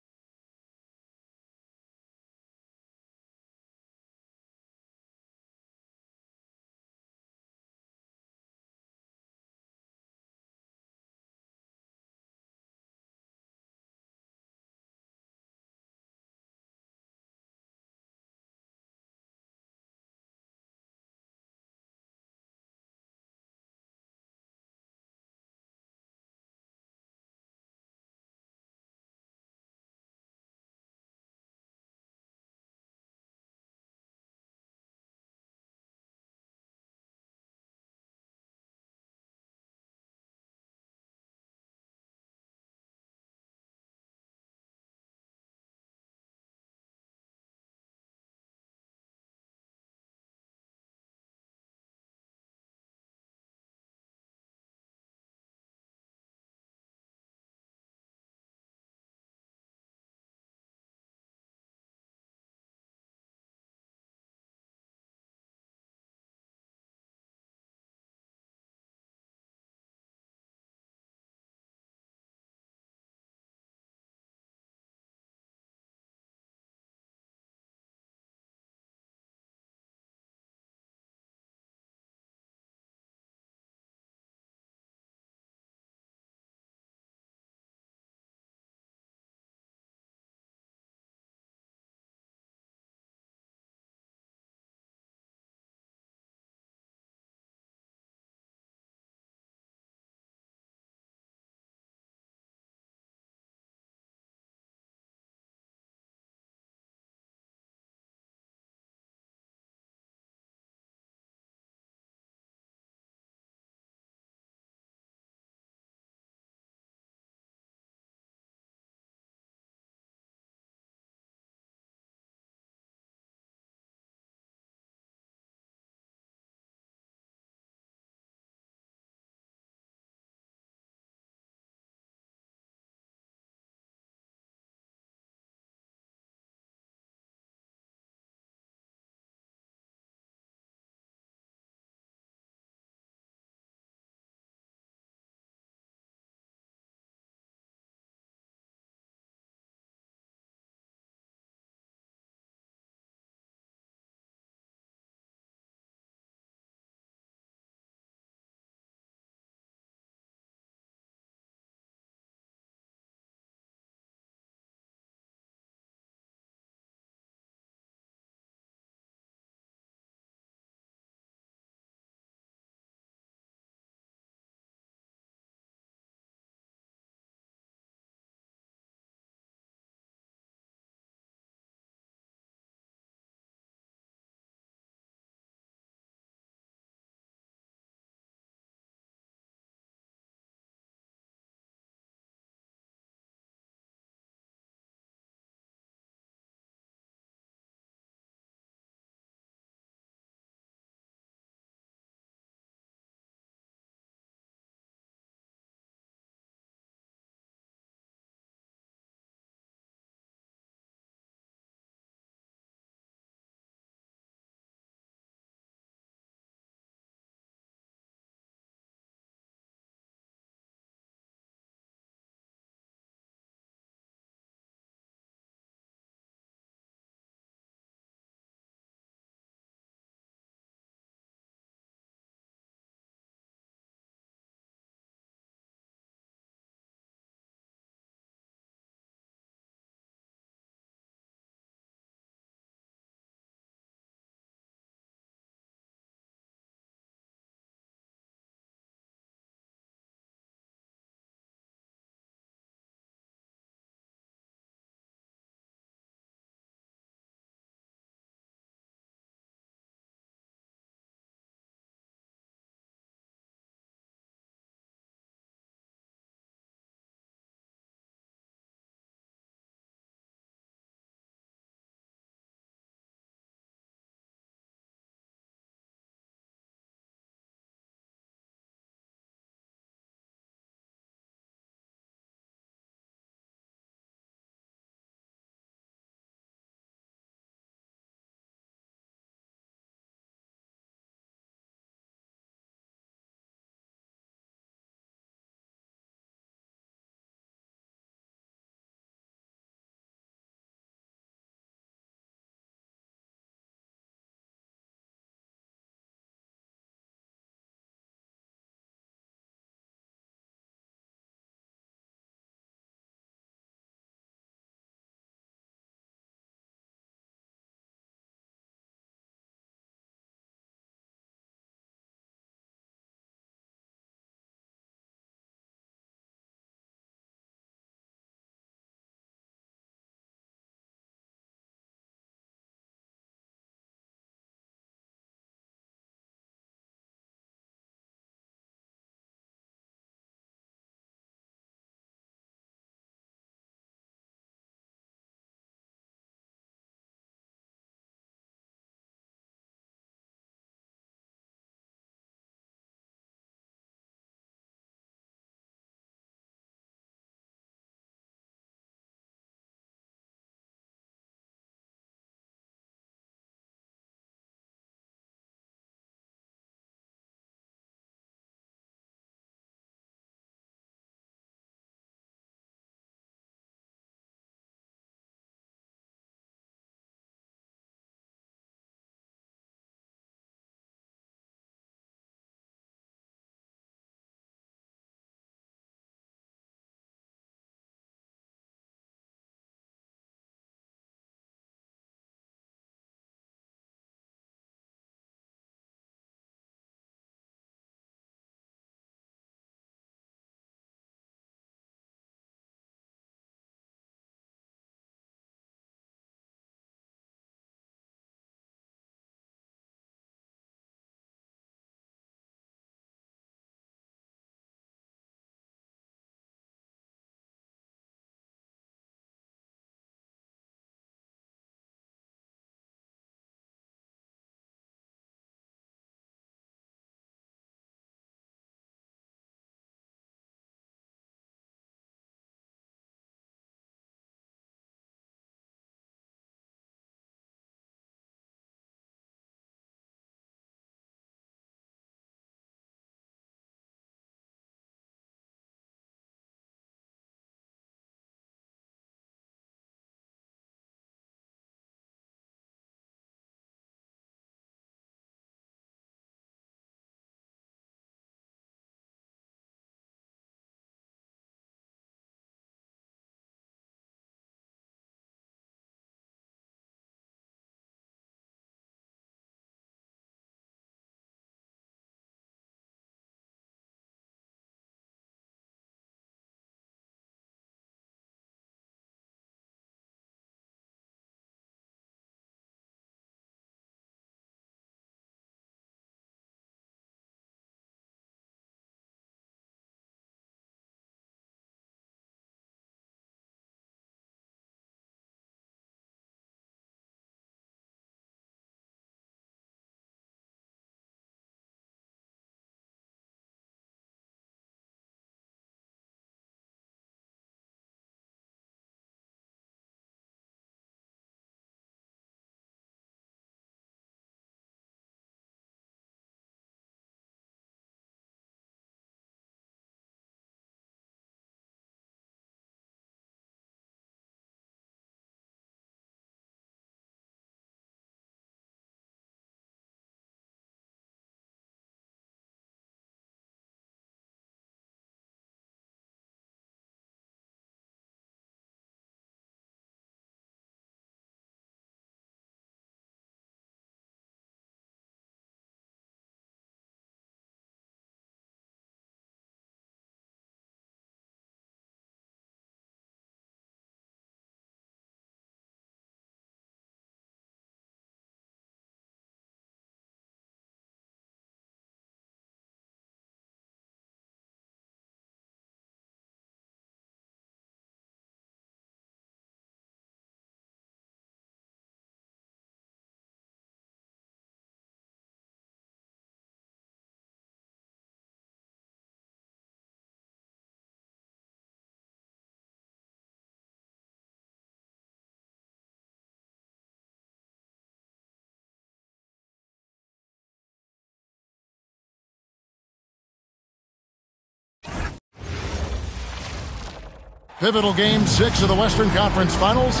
Pivotal Game 6 of the Western Conference Finals.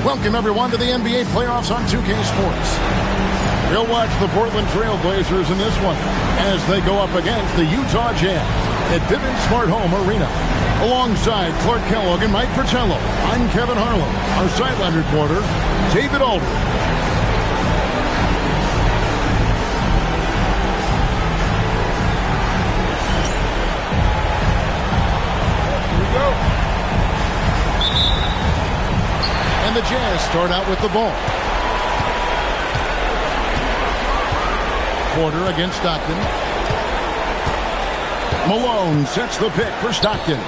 Welcome, everyone, to the NBA playoffs on 2K Sports. We'll watch the Portland Trail Blazers in this one as they go up against the Utah Jazz at Vivint Smart Home Arena. Alongside Clark Kellogg and Mike Fratello, I'm Kevin Harlan. Our sideline reporter, David Aldridge. The Jazz start out with the ball. Porter against Stockton. Malone sets the pick for Stockton.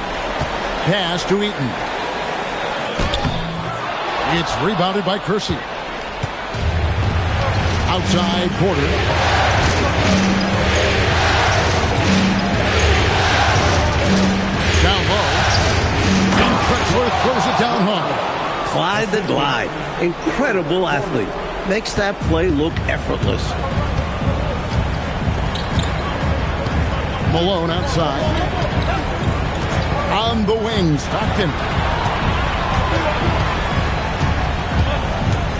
Pass to Eaton. It's rebounded by Kersey. Outside Porter. Down low. And Drexler throws it down hard. Clyde the Glide. Incredible athlete. Makes that play look effortless. Malone outside. On the wing, Stockton.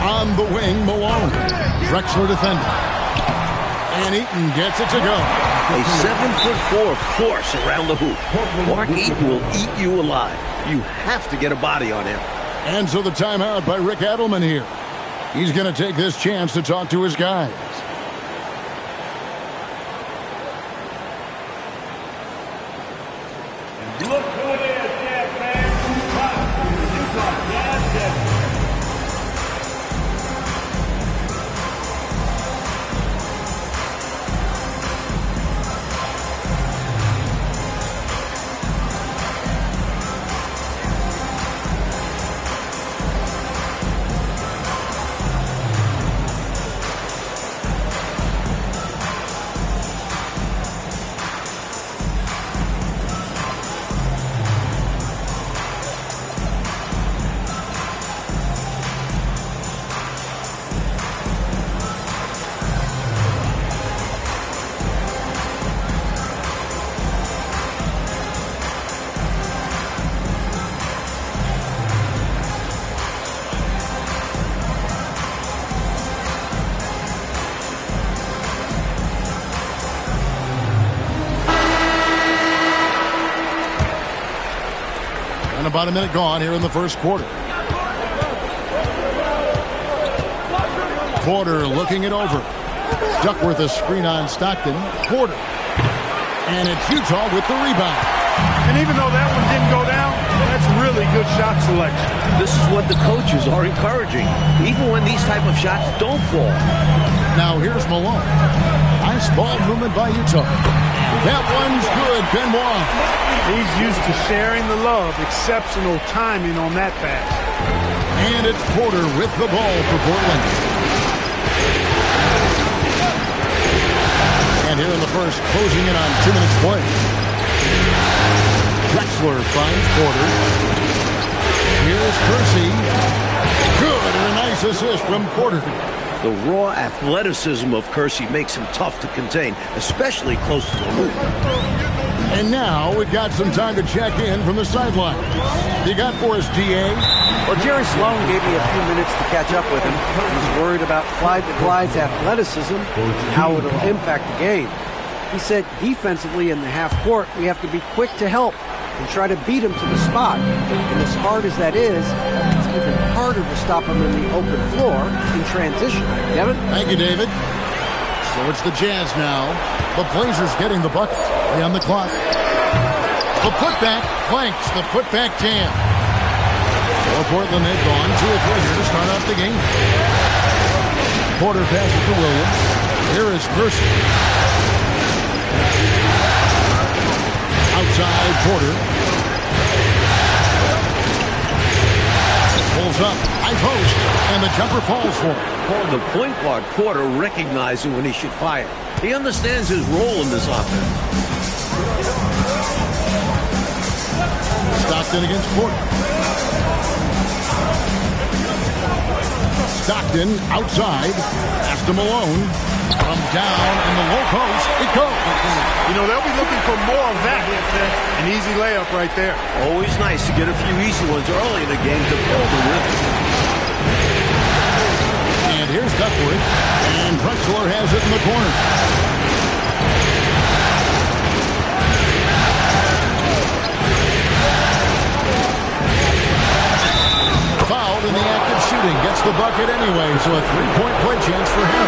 On the wing, Malone. Drexler defending. And Eaton gets it to go. A 7'4" force around the hoop. Mark Eaton will eat you alive. You have to get a body on him. And so the timeout by Rick Adelman here. He's going to take this chance to talk to his guys. Look who it is, Jazz fans. Utah Jazz. About a minute gone here in the first quarter. Porter looking it over. Duckworth a screen on Stockton. Porter. And it's Utah with the rebound. And even though that one didn't go down, that's really good shot selection. This is what the coaches are encouraging, even when these type of shots don't fall. Now here's Malone. Nice ball movement by Utah. That one's good, Benoit. He's used to sharing the love. Exceptional timing on that pass. And it's Porter with the ball for Portland. And here in the first, closing in on 2 minutes play. Drexler finds Porter. Here's Kersey. Good, and a nice assist from Porter. The raw athleticism of Kersey makes him tough to contain, especially close to the hoop. And now we've got some time to check in from the sideline. You got for us, DA? Well, Jerry Sloan gave me a few minutes to catch up with him. He's worried about Clyde the Glide's athleticism and how it'll impact the game. He said defensively in the half court, we have to be quick to help and try to beat him to the spot. And as hard as that is, it's even harder to stop him in the open floor in transition. Devin? Thank you, David. So it's the Jazz now. The Blazers getting the bucket. Play on the clock. The putback clanks. The putback jam. For Portland, they've gone 2 or 3 here to start off the game. Porter passes to Williams. Here is Kersey. Outside Porter. Pulls up. High post. And the jumper falls for him. The point guard, Porter, recognizing when he should fire. He understands his role in this offense. Stockton against Porter. Stockton outside. Pass to Malone. From down in the low post, it goes. You know, they'll be looking for more of that. An easy layup right there. Always nice to get a few easy ones early in the game to build the rhythm. And here's Duckworth, and Drexler has it in the corner. Fouled in the act of shooting. Gets the bucket anyway, so a three-point play chance for him.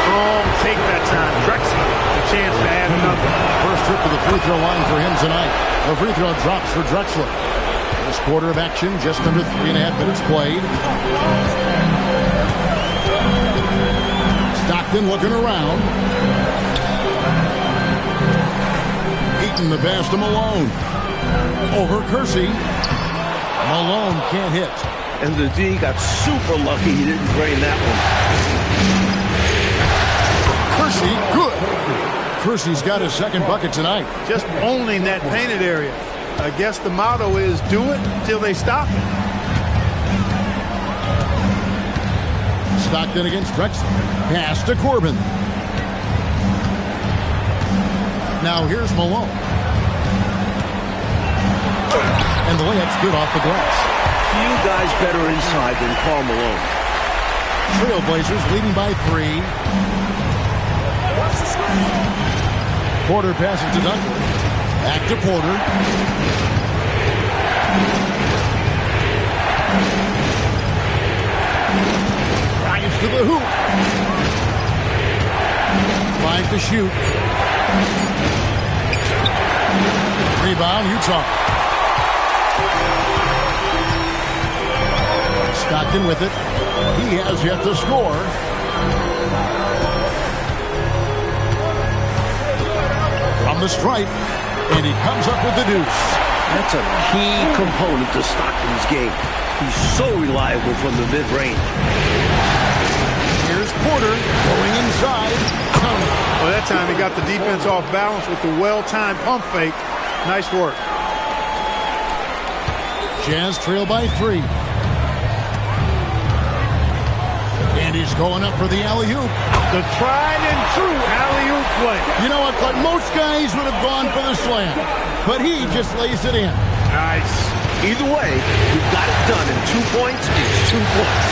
Strong take that time. Drexler, a chance to add another. First trip to the free throw line for him tonight. The free throw drops for Drexler. First quarter of action, just under 3.5 minutes played. Stockton looking around. Eaton the pass to Malone. Over Kersey. Malone can't hit. And the D got super lucky he didn't drain that one. Kersey, good. Kersey's got his second bucket tonight. Just owning that painted area. I guess the motto is do it till they stop it. Stockton against Drexler. Pass to Corbin. Now here's Malone. And the layup's good off the glass. Few guys better inside than Karl Malone. Trailblazers leading by 3. Porter passes to Duckworth. Back to Porter. Drives to the hoop. 5 to shoot. Rebound, Utah. Stockton with it. He has yet to score. From the stripe, and he comes up with the deuce. That's a key component to Stockton's game. He's so reliable from the mid-range. Here's Porter going inside. Well, that time he got the defense off balance with the well-timed pump fake. Nice work. Jazz trail by 3. And he's going up for the alley-oop. The tried and true alley-oop play. You know what? Like most guys would have gone for the slam, but he just lays it in. Nice. Either way, he got it done in 2 points. It's 2 points.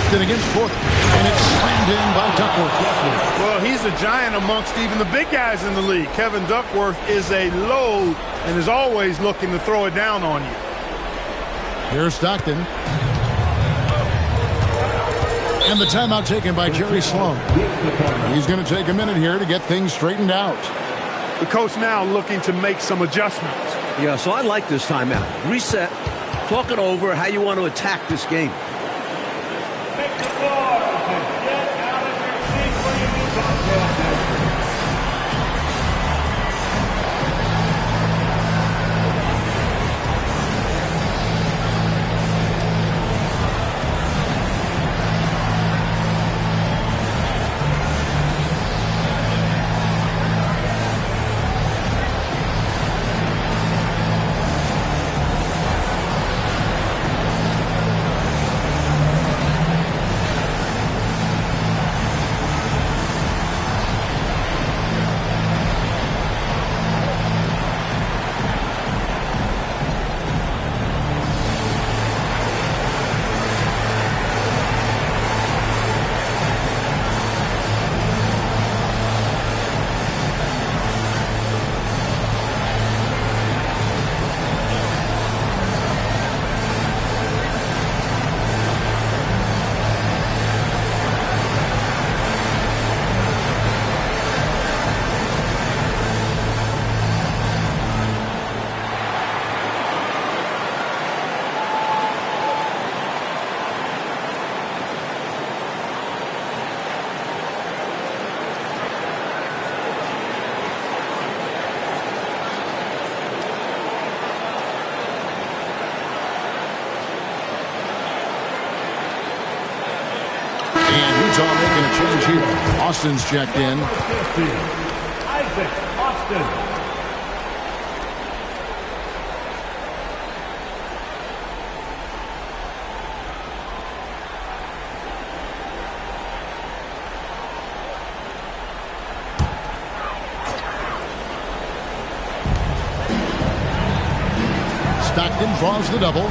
Stockton against Porter, and it's slammed in by Duckworth. Well, he's a giant amongst even the big guys in the league. Kevin Duckworth is a load and is always looking to throw it down on you. Here's Stockton. And the timeout taken by Jerry Sloan. He's going to take a minute here to get things straightened out. The coach now looking to make some adjustments. Yeah, so I like this timeout. Reset, talk it over, how you want to attack this game. Take the floor. Get out of your seat when you do something. Utah making a change here. Austin's checked in. Isaac Austin. Stockton draws the double.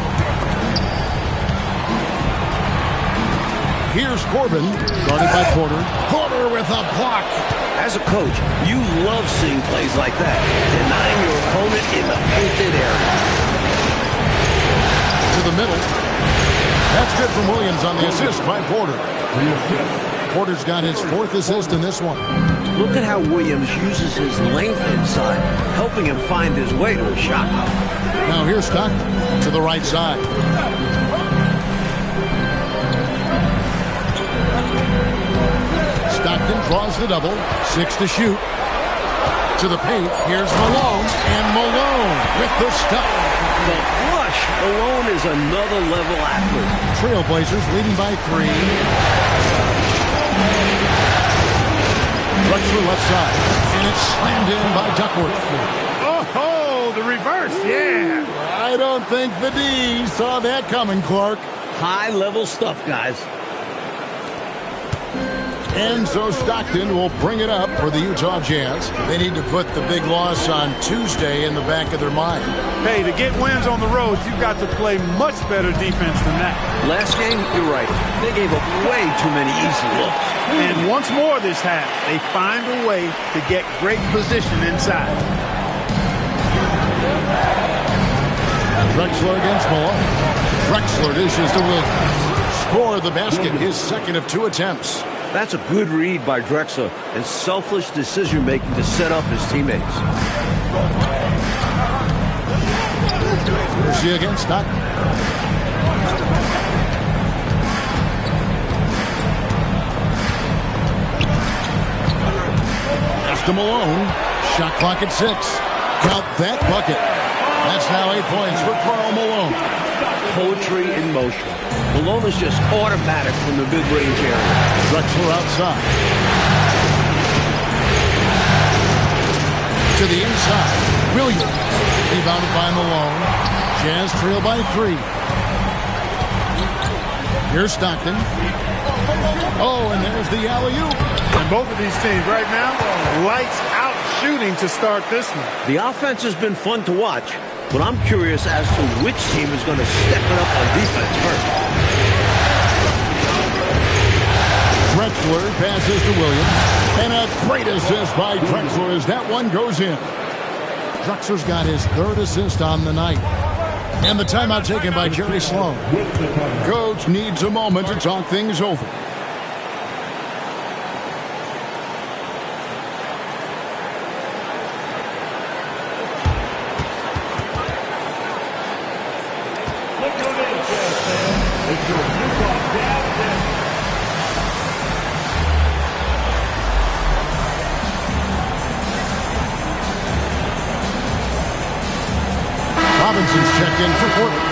Here's Corbin, guarded by Porter. Porter with a block. As a coach, you love seeing plays like that, denying your opponent in the painted area. To the middle. That's good from Williams on the assist by Porter. Porter's got his 4th assist in this one. Look at how Williams uses his length inside, helping him find his way to a shot. Now here's Stockton to the right side. Stockton draws the double. 6 to shoot. To the paint. Here's Malone. And Malone with the stuff. The flush. Malone is another level athlete. Trailblazers leading by 3. Drexler left side. And it's slammed in by Duckworth. Oh, the reverse, yeah. I don't think the D saw that coming, Clark. High-level stuff, guys. And so Stockton will bring it up for the Utah Jazz. They need to put the big loss on Tuesday in the back of their mind. Hey, to get wins on the road, you've got to play much better defense than that. Last game, you're right. They gave up way too many easy looks. And once more this half, they find a way to get great position inside. Drexler against Malone. Drexler dishes to Williams. Score the basket, his 2nd of 2 attempts. That's a good read by Drexler and selfish decision-making to set up his teammates. Mercy against Stockton. Pass to Malone. Shot clock at 6. Count that bucket. That's now 8 points for Karl Malone. Poetry in motion. Malone is just automatic from the mid-range area. Drexler outside. To the inside. Williams. Rebounded by Malone. Jazz trail by 3. Here's Stockton. Oh, and there's the alley-oop. And both of these teams right now, lights out shooting to start this one. The offense has been fun to watch, but I'm curious as to which team is going to step it up on defense first. Drexler passes to Williams. And a great assist by Drexler as that one goes in. Drexler's got his 3rd assist on the night. And the timeout taken by Jerry Sloan. Coach needs a moment to talk things over. Robinson's checked in for Porter.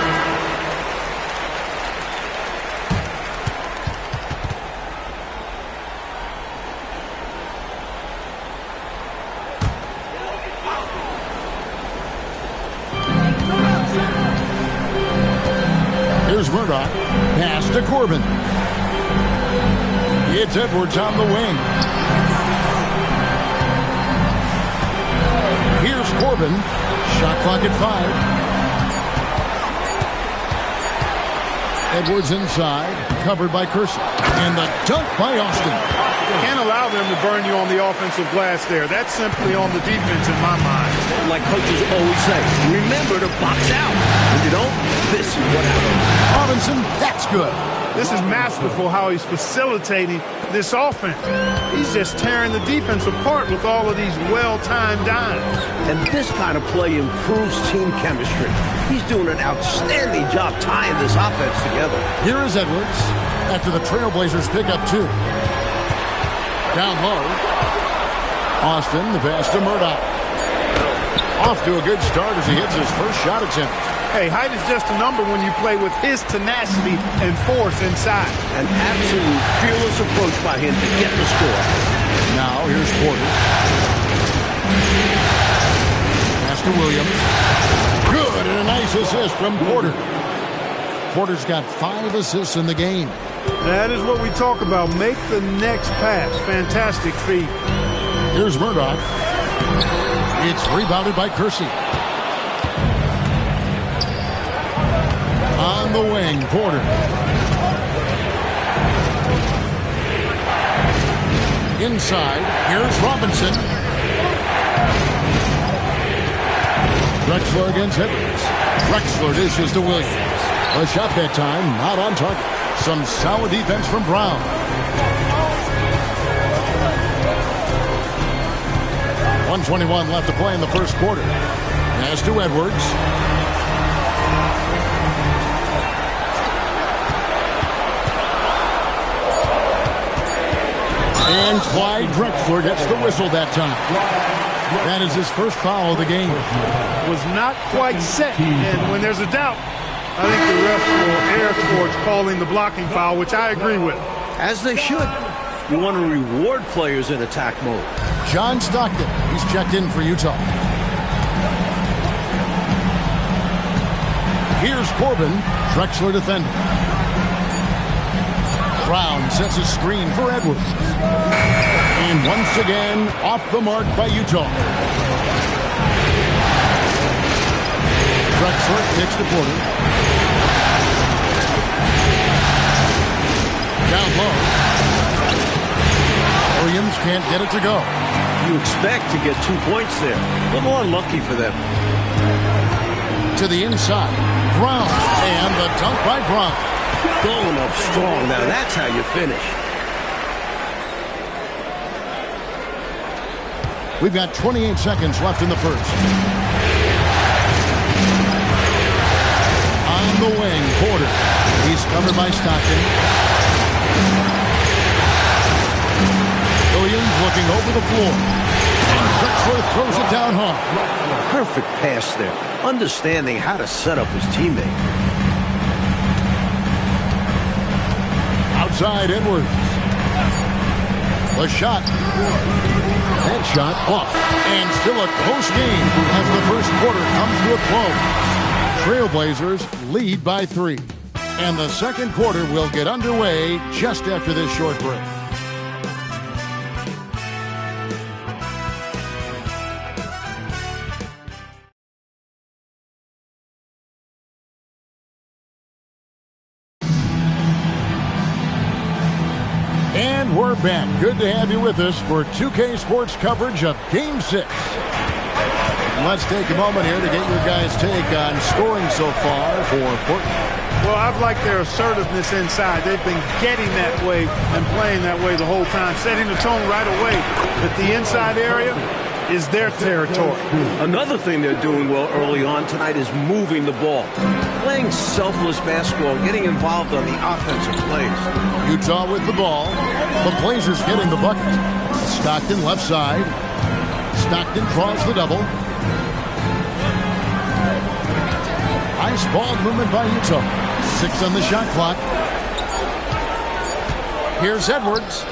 Here's Murdoch. Pass to Corbin. It's Edwards on the wing. Here's Corbin. Shot clock at 5. Edwards inside, covered by Kersey. And the dunk by Austin. Can't allow them to burn you on the offensive glass there. That's simply on the defense in my mind. Like coaches always say, remember to box out. When you don't, this is what happens. Robinson, that's good. This is masterful how he's facilitating this offense. He's just tearing the defense apart with all of these well-timed dimes. And this kind of play improves team chemistry. He's doing an outstanding job tying this offense together. Here is Edwards after the Trailblazers pick up 2. Down low. Austin, the pass to Murdoch. Off to a good start as he hits his first shot attempt. Hey, height is just a number when you play with his tenacity and force inside. An absolute fearless approach by him to get the score. Now, here's Porter. Pass to Williams. Good, and a nice assist from Porter. Porter's got 5 assists in the game. That is what we talk about. Make the next pass. Fantastic feat. Here's Murdoch. It's rebounded by Kersey. On the wing, Porter. Inside, here's Robinson. Drexler against Edwards. Drexler dishes to Williams. A shot that time, not on target. Some solid defense from Brown. .121 left to play in the first quarter. Pass to Edwards. And Clyde Drexler gets the whistle that time. That is his first foul of the game. Was not quite set, and when there's a doubt, I think the refs will err towards calling the blocking foul, which I agree with. As they should. You want to reward players in attack mode. John Stockton, he's checked in for Utah. Here's Corbin, Drexler defending. Brown sets a screen for Edwards. And once again, off the mark by Utah. Drexler kicks to Porter. Down low. Williams can't get it to go. You expect to get 2 points there. A little unlucky for them. To the inside. Brown. And the dunk by Brown. Going up strong. Now that's how you finish. We've got 28 seconds left in the first. On the wing, Porter. He's covered by Stockton. Williams looking over the floor. And Drexler throws it down hard. Perfect pass there. Understanding how to set up his teammate. Outside Edwards. The shot. That shot off. And still a close game as the first quarter comes to a close. Trailblazers lead by 3. And the second quarter will get underway just after this short break. And we're back. Good to have you with us for 2K Sports coverage of Game 6. And let's take a moment here to get your guys' take on scoring so far for Portland. Well, I've liked their assertiveness inside. They've been getting that way and playing that way the whole time, setting the tone right away that the inside area is their territory. Another thing they're doing well early on tonight is moving the ball. Playing selfless basketball, getting involved on the offensive plays. Utah with the ball. The Blazers getting the bucket. Stockton left side. Stockton draws the double. Nice ball movement by Utah. 6 on the shot clock. Here's Edwards.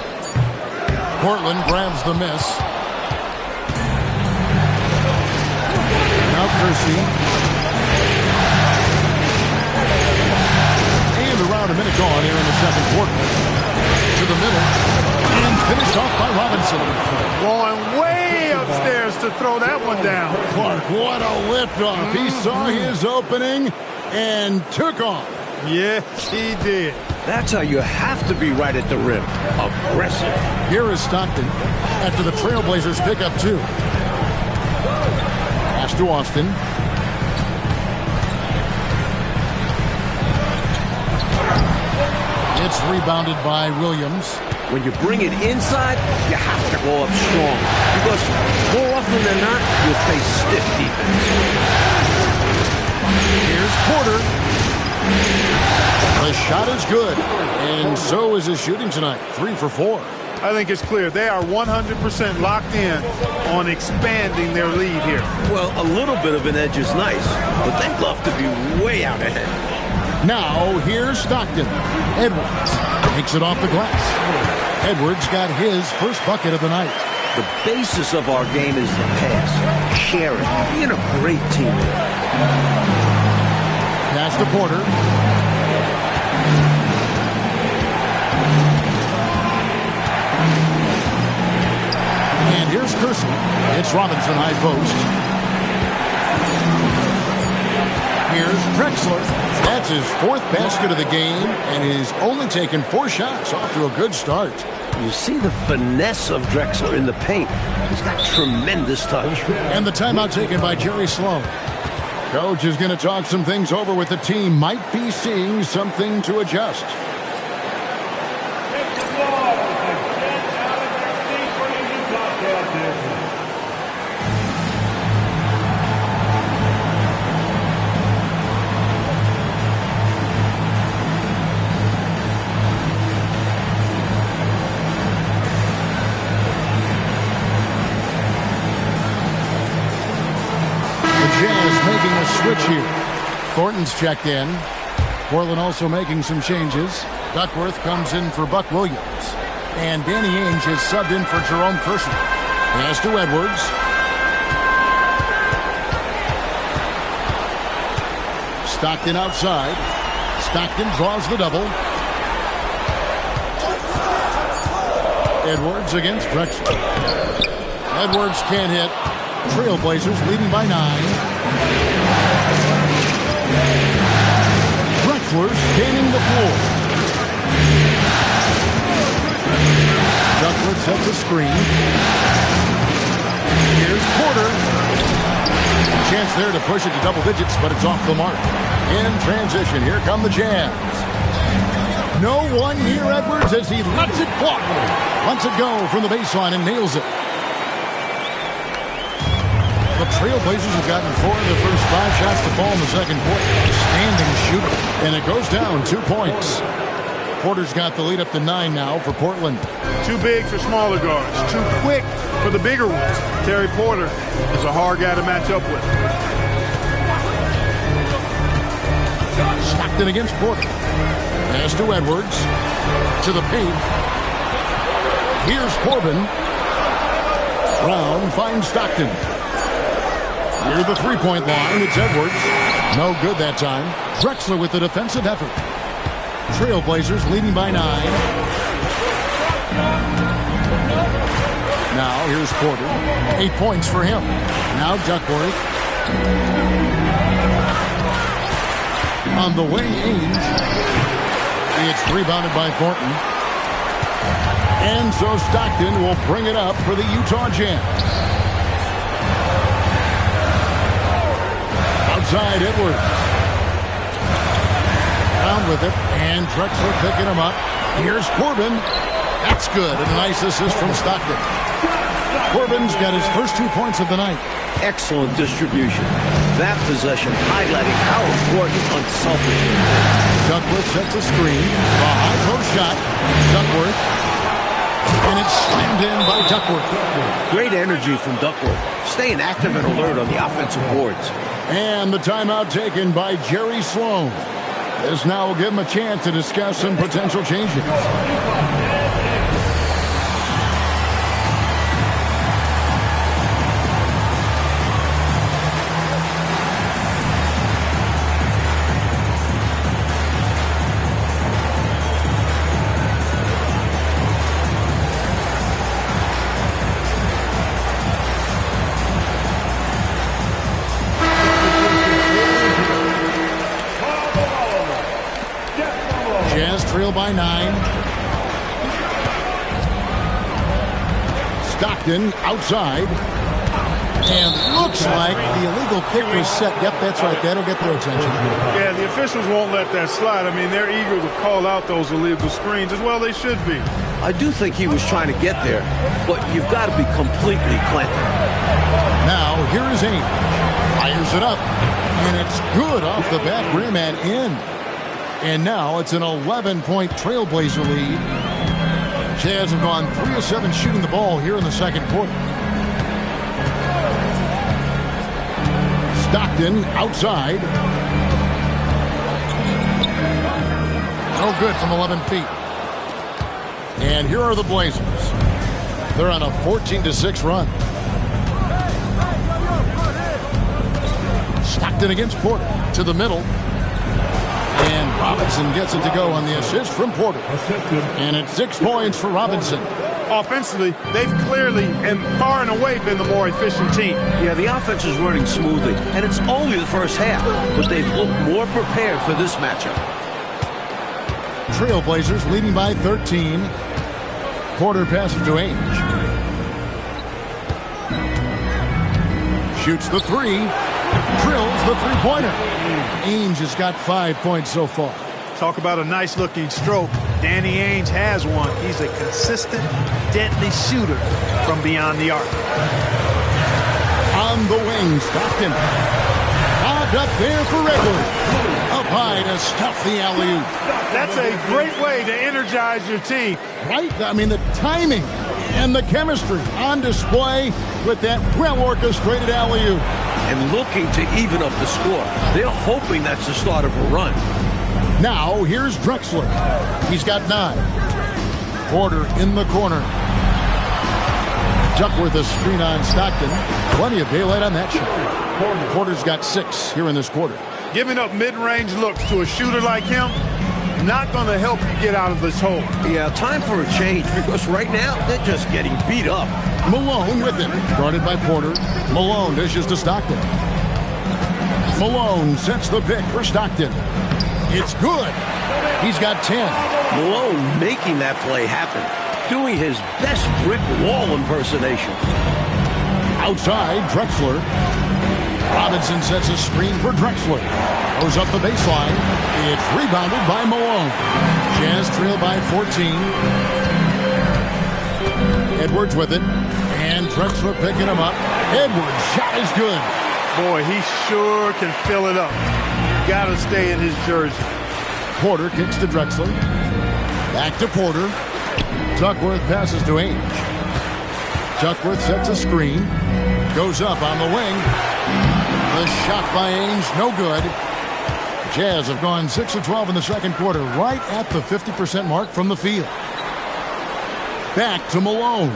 Portland grabs the miss. Now Kersey. And around a minute gone here in the second quarter. To the middle. And finished off by Robinson. Going way upstairs to throw that one down. Clark, what a liftoff. He saw his opening and took off. Yes, he did. That's how you have to be right at the rim. Aggressive. Here is Stockton after the Trailblazers pick up 2. Pass to Austin. It's rebounded by Williams. When you bring it inside, you have to go up strong. Because more often than not, you'll face stiff defense. Here's Porter. The shot is good. And so is his shooting tonight. 3 for 4. I think it's clear they are 100% locked in on expanding their lead here. Well, a little bit of an edge is nice, but they'd love to be way out ahead. Now, here's Stockton. Edwards takes it off the glass. Edwards got his first bucket of the night. The basis of our game is the pass. Sharing. Being a great teammate. Pass to Porter. And here's Kersey. It's Robinson high post. Here's Drexler. That's his 4th basket of the game, and he's only taken 4 shots. Off to a good start. You see the finesse of Drexler in the paint. He's got tremendous touch. And the timeout taken by Jerry Sloan. Coach is going to talk some things over with the team. Might be seeing something to adjust. Switch here. Thornton's checked in. Portland also making some changes. Duckworth comes in for Buck Williams. And Danny Ainge is subbed in for Jerome Kershaw. Pass to Edwards. Stockton outside. Stockton draws the double. Edwards against Drexler. Edwards can't hit. Trailblazers leading by 9. Drexler scanning the floor. Duckworth sets a screen. Here's Porter. Chance there to push it to double digits, but it's off the mark. In transition, here come the Jazz. No one near Edwards as he lets it fly. Lets it go from the baseline and nails it. The Trailblazers have gotten 4 of the first 5 shots to fall in the second quarter. Outstanding shooter. And it goes down 2 points. Porter's got the lead up to 9 now for Portland. Too big for smaller guards. Too quick for the bigger ones. Terry Porter is a hard guy to match up with. Stockton against Porter. Pass to Edwards. To the paint. Here's Corbin. Brown finds Stockton. Near the three-point line, it's Edwards. No good that time. Drexler with the defensive effort. Trailblazers leading by 9. Now here's Porter. 8 points for him. Now Duckworth. On the wing, Ainge. It's rebounded by Thornton. And so Stockton will bring it up for the Utah Jazz. Outside Edwards. Down with it. And Drexler picking him up. Here's Corbin. That's good. And a nice assist from Stockton. Corbin's got his first 2 points of the night. Excellent distribution. That possession highlighting how important unselfish it is. Duckworth sets a screen. A high post shot. Duckworth. And it's slammed in by Duckworth. Great energy from Duckworth. Staying active and alert on the offensive boards. And the timeout taken by Jerry Sloan. This now will give him a chance to discuss some potential changes. Trail by 9. Stockton outside. And looks like the illegal kick was set. Yep, that's right. That'll get their attention. Yeah, the officials won't let that slide. I mean, they're eager to call out those illegal screens. As well, they should be. I do think he was trying to get there, but you've got to be completely planted. Now, here is Ainge. Fires it up. And it's good off the back rim and in. And now it's an 11-point Trailblazer lead. Jazz have gone 3 of 7 shooting the ball here in the second quarter. Stockton outside. No good from 11 feet. And here are the Blazers. They're on a 14-6 run. Stockton against Porter to the middle. And Robinson gets it to go on the assist from Porter. And it's 6 points for Robinson. offensively, they've clearly and far and away been the more efficient team. Yeah, the offense is running smoothly, and it's only the first half, but they've looked more prepared for this matchup. Trailblazers leading by 13. Porter passes to Ainge. Shoots the three. Drills the three-pointer. Ainge has got 5 points so far. Talk about a nice-looking stroke. Danny Ainge has one. He's a consistent, deadly shooter from beyond the arc. On the wing, Stockton. Bobbed up there for Edwards. Up high to stuff the alley-oop. That's a great way to energize your team. Right? I mean, the timing and the chemistry on display with that well-orchestrated alley-oop. And looking to even up the score. They're hoping that's the start of a run. Now, here's Drexler. He's got 9. Porter in the corner. Duckworth a screen on Stockton. Plenty of daylight on that shot. Porter's got 6 here in this quarter. Giving up mid-range looks to a shooter like him, not going to help you get out of this hole. Yeah, time for a change, because right now, they're just getting beat up. Malone with it. Guarded by Porter. Malone dishes to Stockton. Malone sets the pick for Stockton. It's good. He's got 10. Malone making that play happen. Doing his best brick wall impersonation. Outside, Drexler. Robinson sets a screen for Drexler. Goes up the baseline. It's rebounded by Malone. Jazz trail by 14. Edwards with it. And Drexler picking him up. Edwards' shot is good. Boy, he sure can fill it up. Got to stay in his jersey. Porter kicks to Drexler. Back to Porter. Duckworth passes to Ainge. Duckworth sets a screen. Goes up on the wing. The shot by Ainge, no good. Jazz have gone 6 of 12 in the second quarter, right at the 50% mark from the field. Back to Malone.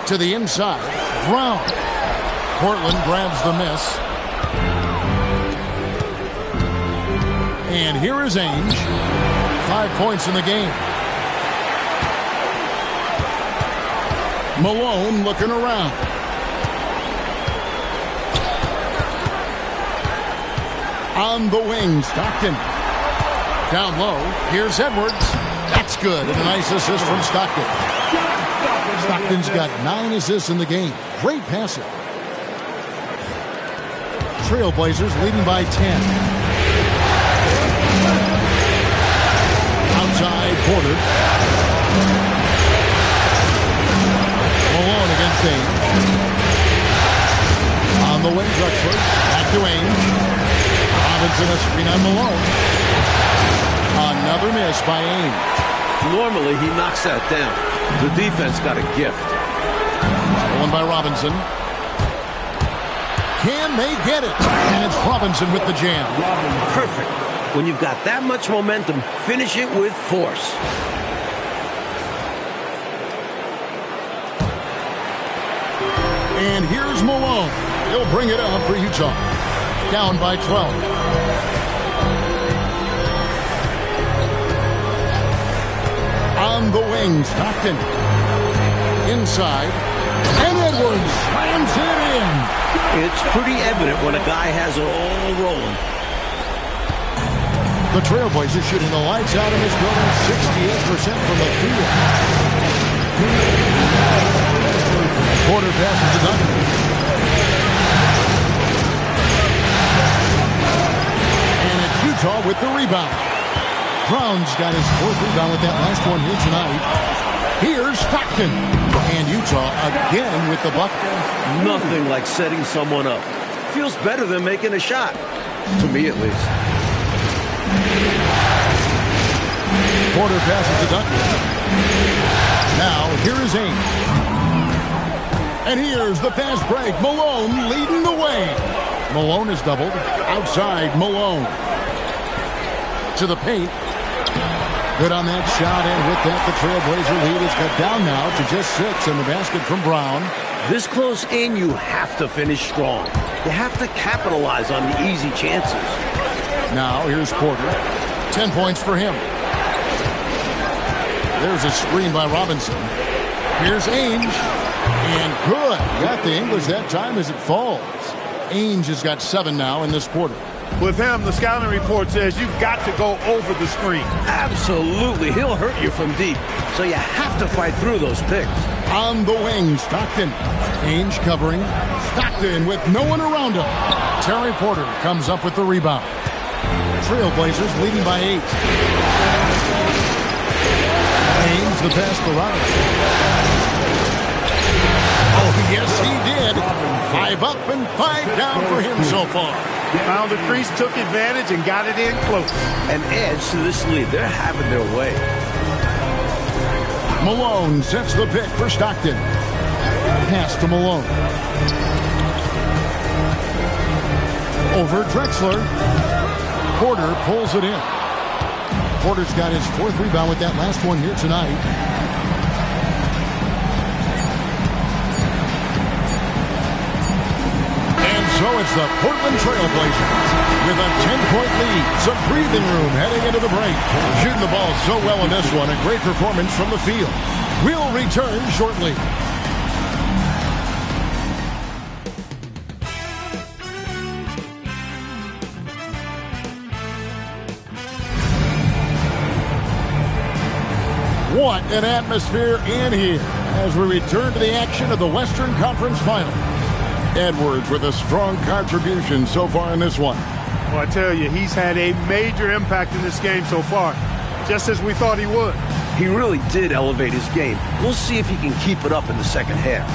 To the inside. Brown. Portland grabs the miss. And here is Ainge. 5 points in the game. Malone looking around. On the wing, Stockton. Down low, here's Edwards. That's good, and a nice assist from Stockton. Stockton's got 9 assists in the game. Great passing. Trailblazers leading by 10. Outside, Porter. Malone against Ainge. On the wing, Drexler. Back to Ainge. Robinson a screen on Malone. Another miss by Ainge. Normally, he knocks that down. The defense got a gift. Stolen by Robinson. Can they get it? And it's Robinson with the jam. Perfect. When you've got that much momentum, finish it with force. And here's Malone. He'll bring it up for Utah. Down by 12. On the wing, Stockton. Inside. And Edwards slams it in. It's pretty evident when a guy has it all rolling. The Trailblazers shooting the lights out in this building, 68% from the field. Porter passes to Duncan. And it's Utah with the rebound. Brown's got his 4th rebound with that last one here tonight. Here's Stockton. And Utah again with the bucket. Nothing like setting someone up. Feels better than making a shot. To me, at least. Porter passes to Duncan. Now, here is Ainge. And here's the fast break. Malone leading the way. Malone is doubled. Outside, Malone. To the paint. Good on that shot, and with that, the Trailblazer lead is cut down now to just 6 in the basket from Brown. This close in, you have to finish strong. You have to capitalize on the easy chances. Now, here's Porter. 10 points for him. There's a screen by Robinson. Here's Ainge. And good. Got the English that time as it falls. Ainge has got 7 now in this quarter. With him, the scouting report says you've got to go over the screen. Absolutely. He'll hurt you from deep. So you have to fight through those picks. On the wing, Stockton. Ainge covering. Stockton with no one around him. Terry Porter comes up with the rebound. Trailblazers leading by 8. Ainge the pass to Robinson. Oh, yes, he did. 5 up and 5 down for him so far. Found the crease, took advantage, and got it in close. An edge to this lead. They're having their way. Malone sets the pick for Stockton. Pass to Malone. Over Drexler. Porter pulls it in. Porter's got his 4th rebound with that last one here tonight. And so it's the Portland Trailblazers with a 10-point lead. Some breathing room heading into the break. Shooting the ball so well in this one. A great performance from the field. We'll return shortly. What an atmosphere in here as we return to the action of the Western Conference Final. Edwards with a strong contribution so far in this one. Well, I tell you, he's had a major impact in this game so far, just as we thought he would. He really did elevate his game. We'll see if he can keep it up in the second half.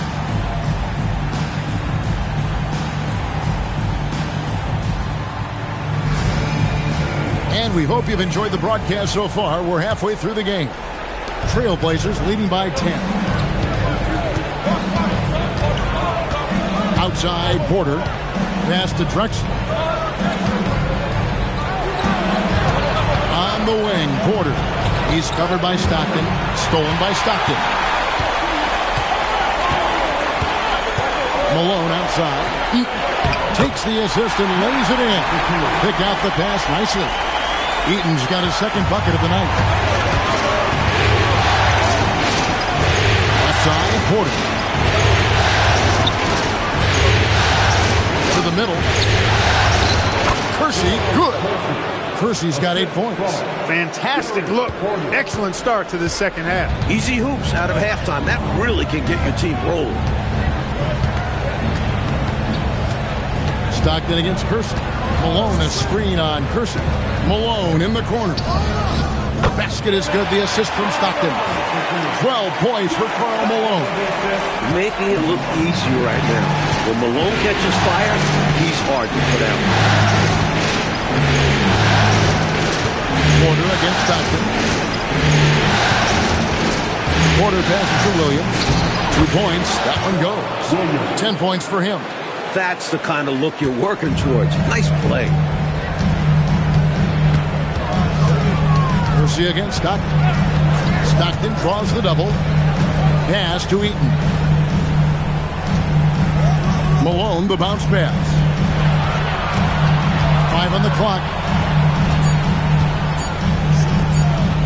And we hope you've enjoyed the broadcast so far. We're halfway through the game. Trailblazers leading by 10. Outside, Porter. Pass to Drexler. On the wing, Porter. He's covered by Stockton. Stolen by Stockton. Malone outside. Eaton takes the assist and lays it in. Pick out the pass nicely. Eaton's got his 2nd bucket of the night. Outside, Porter. To the middle. Kersey, good. Kersey's got 8 points. Fantastic look. Excellent start to the second half. Easy hoops out of halftime. That really can get your team rolling. Stockton against Kersey. Malone, a screen on Kersey. Malone in the corner. The basket is good. The assist from Stockton. 12 points for Karl Malone. Making it look easy right now. When Malone catches fire, he's hard to put out. Porter against Stockton. Porter passes to Williams. 2 points. That one goes. 10 points for him. That's the kind of look you're working towards. Nice play. Kersey against Stockton. Stockton draws the double. Pass to Eaton. Malone, the bounce pass. 5 on the clock.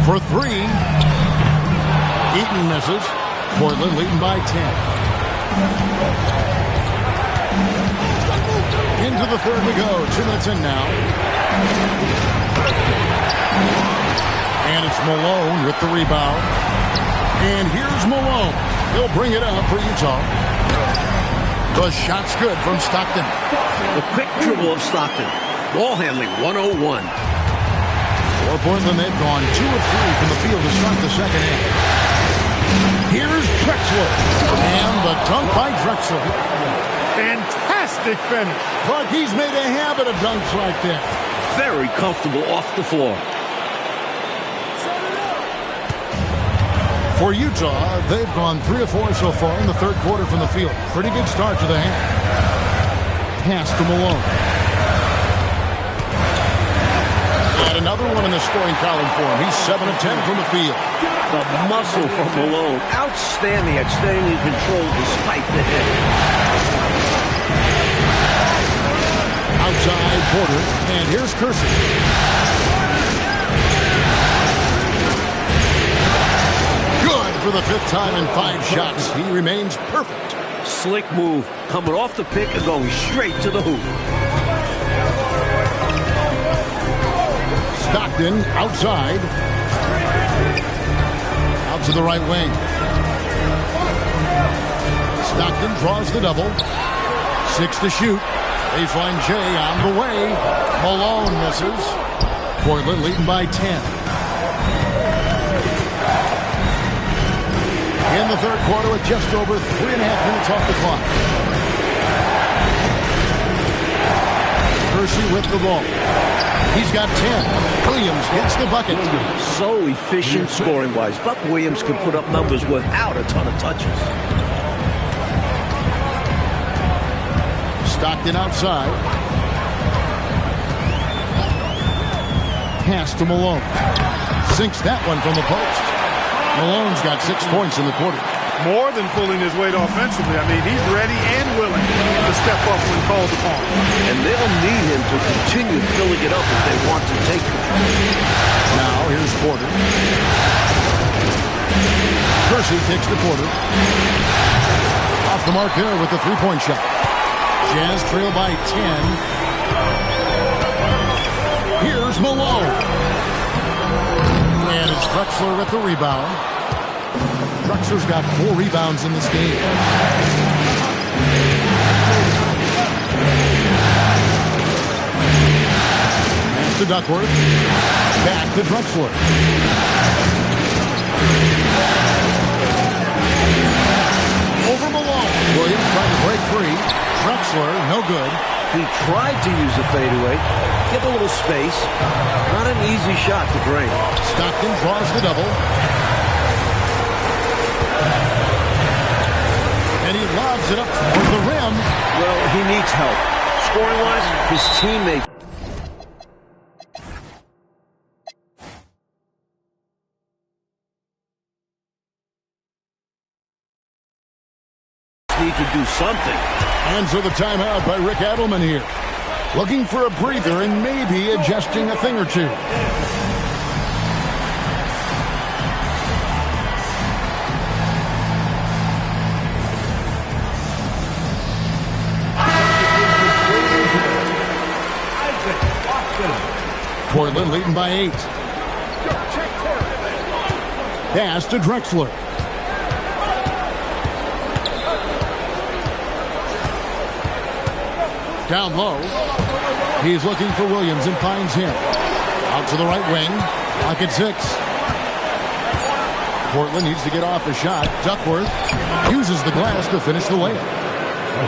For 3. Eaton misses. Portland leading by 10. Into the third we go. 2 minutes in now. And it's Malone with the rebound. And here's Malone. He'll bring it up for Utah. The shot's good from Stockton. The quick dribble of Stockton. Ball handling 101. For Portland, they've gone 2 of 3 from the field to start the second half. Here's Drexler. And the dunk by Drexler. Fantastic finish. Clark, he's made a habit of dunks like this. Very comfortable off the floor. For Utah, they've gone 3 of 4 so far in the third quarter from the field. Pretty good start to the half. Pass to Malone. And another one in the scoring column for him. He's 7 of 10 from the field. The muscle from Malone. Outstanding at staying in control despite the hit. Outside Porter. And here's Kersey. For the 5th time in 5 shots, he remains perfect. Slick move, coming off the pick and going straight to the hoop. Stockton outside. Out to the right wing. Stockton draws the double. 6 to shoot. Baseline J on the way. Malone misses. Portland leading by 10. In the 3rd quarter with just over 3.5 minutes off the clock. Percy with the ball. He's got 10. Williams gets the bucket. So efficient scoring-wise. Buck Williams can put up numbers without a ton of touches. Stockton outside. Pass to Malone. Sinks that one from the post. Malone's got 6 points in the quarter. More than pulling his weight offensively. I mean, he's ready and willing to step up when called upon. And they'll need him to continue filling it up if they want to take control. Now, here's Porter. Percy takes the Porter. Off the mark there with the 3-point shot. Jazz trail by 10. Here's Malone. And it's Drexler with the rebound. Drexler's got 4 rebounds in this game. Pass to Duckworth. Back to Drexler. Over Malone. Williams trying to break free. Drexler, no good. He tried to use the fadeaway. Give a little space. Not an easy shot to drain. Stockton draws the double. And he lobs it up toward the rim. Well, he needs help. Scoring-wise, his teammates need to do something. And so the timeout by Rick Adelman here. Looking for a breather and maybe adjusting a thing or two. Portland leading by 8. Pass to Drexler. Down low. He's looking for Williams and finds him. Out to the right wing. Pocket 6. Portland needs to get off a shot. Duckworth uses the glass to finish the layup.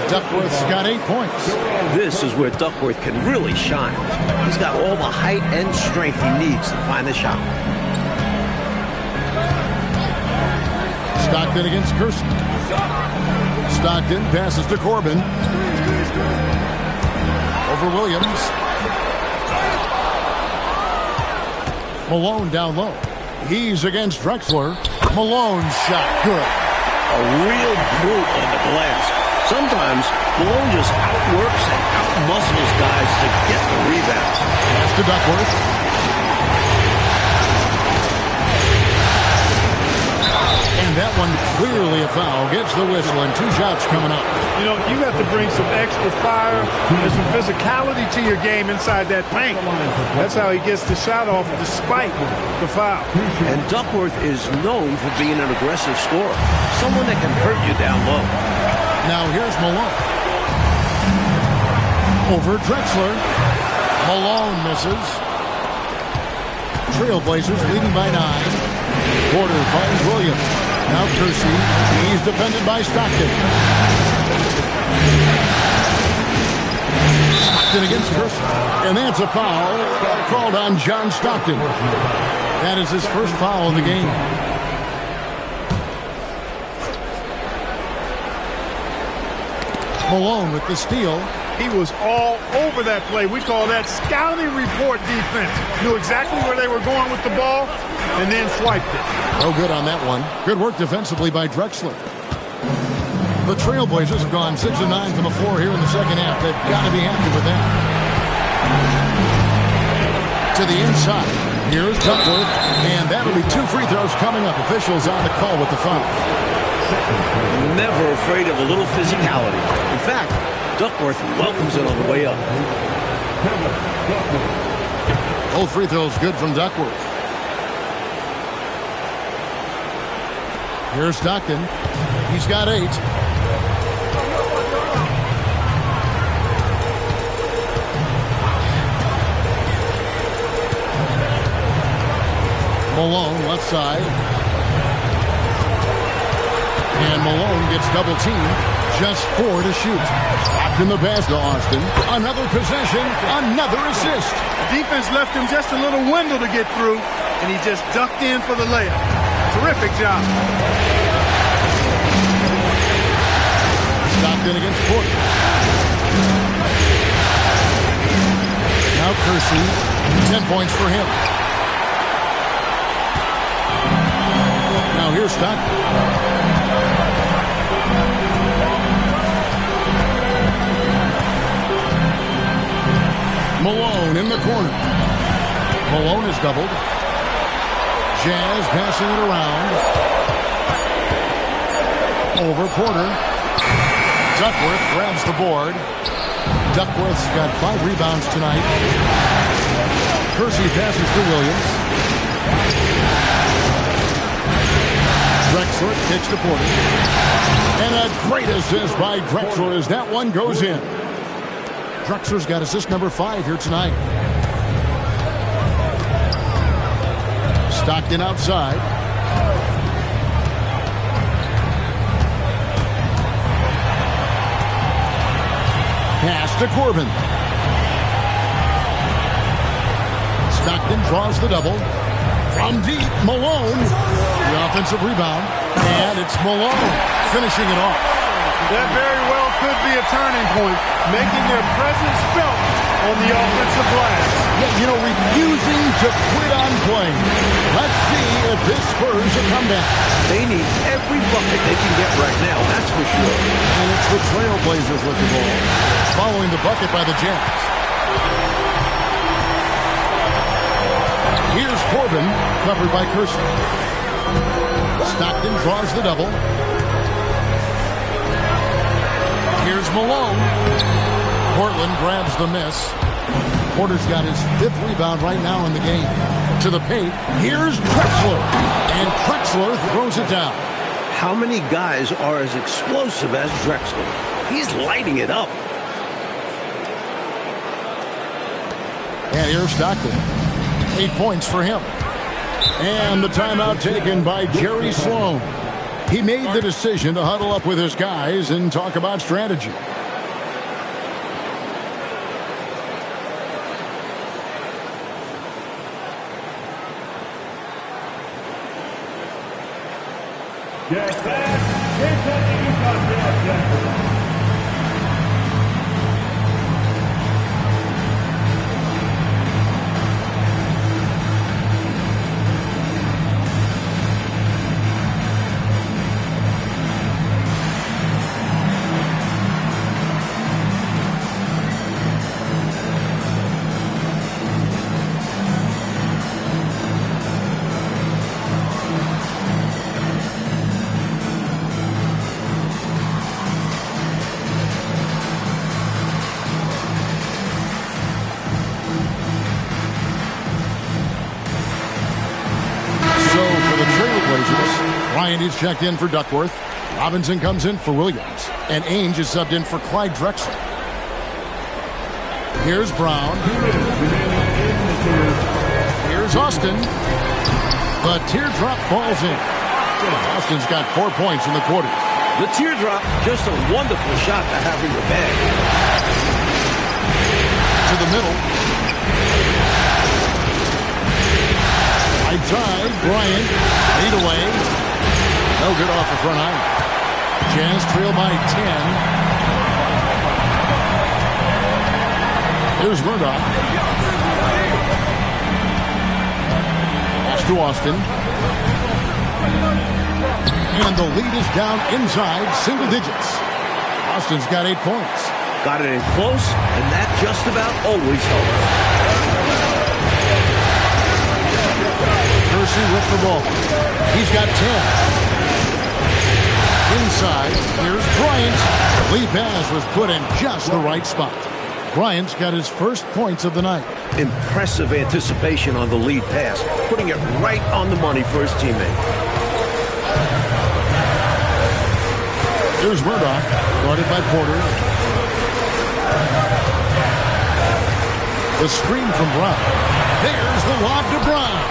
Duckworth's got 8 points. This is where Duckworth can really shine. He's got all the height and strength he needs to find the shot. Stockton against Kersey. Stockton passes to Corbin. Over Williams. Malone down low. He's against Drexler. Malone's shot good. A real brute on the glass. Sometimes Malone just outworks and outmuscles guys to get the rebounds. Pass to Duckworth. And that one clearly a foul. Gets the whistle and 2 shots coming up. You know, you have to bring some extra fire and some physicality to your game inside that paint. That's how he gets the shot off despite the foul. And Duckworth is known for being an aggressive scorer. Someone that can hurt you down low. Now here's Malone. Over Drexler. Malone misses. Trailblazers leading by 9. Porter finds Williams. Now Kersey. He's defended by Stockton. Stockton against Kersey. And that's a foul called on John Stockton. That is his first foul of the game. Malone with the steal. He was all over that play. We call that scouting report defense. Knew exactly where they were going with the ball and then swiped it. No good on that one. Good work defensively by Drexler. The Trailblazers have gone 6 of 9 from the floor here in the second half. They've got to be happy with that. To the inside. Here's Duckworth, and that'll be 2 free throws coming up. Officials on the call with the foul. Never afraid of a little physicality. In fact, Duckworth welcomes it on the way up. Both free throws good from Duckworth. Here's Stockton. He's got 8. Malone, left side. And Malone gets double teamed. Just 4 to shoot. Stopped in the pass to Austin. Another possession, another assist. The defense left him just a little window to get through, and he just ducked in for the layup. Terrific job. Stockton against Porter. Now Kersey. 10 points for him. Now here's Stockton. Malone in the corner. Malone is doubled. Jazz passing it around. Over Porter. Duckworth grabs the board. Duckworth's got 5 rebounds tonight. Kersey passes to Williams. Drexler kicks to Porter. And a great assist by Drexler as that one goes in. Drexler's got assist number 5 here tonight. Stockton outside. Pass to Corbin. Stockton draws the double. From deep, Malone. The offensive rebound. And it's Malone finishing it off. That very well could be a turning point, making their presence felt on the offensive glass. Yeah, you know, refusing to quit on playing. Let's see if this spurs a comeback. They need every bucket they can get right now, that's for sure. And it's the Trailblazers with the ball, following the bucket by the Jazz. Here's Corbin, covered by Kersey. Stockton draws the double. Here's Malone. Portland grabs the miss. Porter's got his 5th rebound right now in the game. To the paint. Here's Drexler. And Drexler throws it down. How many guys are as explosive as Drexler? He's lighting it up. And here's Stockton. 8 points for him. And the timeout taken by Jerry Sloan. He made the decision to huddle up with his guys and talk about strategy. Get back. Get back to Utah Jazz. Bryant is checked in for Duckworth. Robinson comes in for Williams. And Ainge is subbed in for Clyde Drexler. Here's Brown. Here's Austin. The teardrop falls in. Austin's got 4 points in the quarter. The teardrop, just a wonderful shot to have in your bag. To the middle. Right side, Bryant. Lead away. No good off the front iron. Jazz trail by 10. Here's Murdoch. Pass to Austin. And the lead is down inside single digits. Austin's got 8 points. Got it in close, and that just about always helps. Kersey with the ball. He's got 10. Inside, here's Bryant. The lead pass was put in just the right spot. Bryant's got his first points of the night. Impressive anticipation on the lead pass, putting it right on the money for his teammate. Here's Murdoch, guarded by Porter. The screen from Brown. There's the lob to Brown.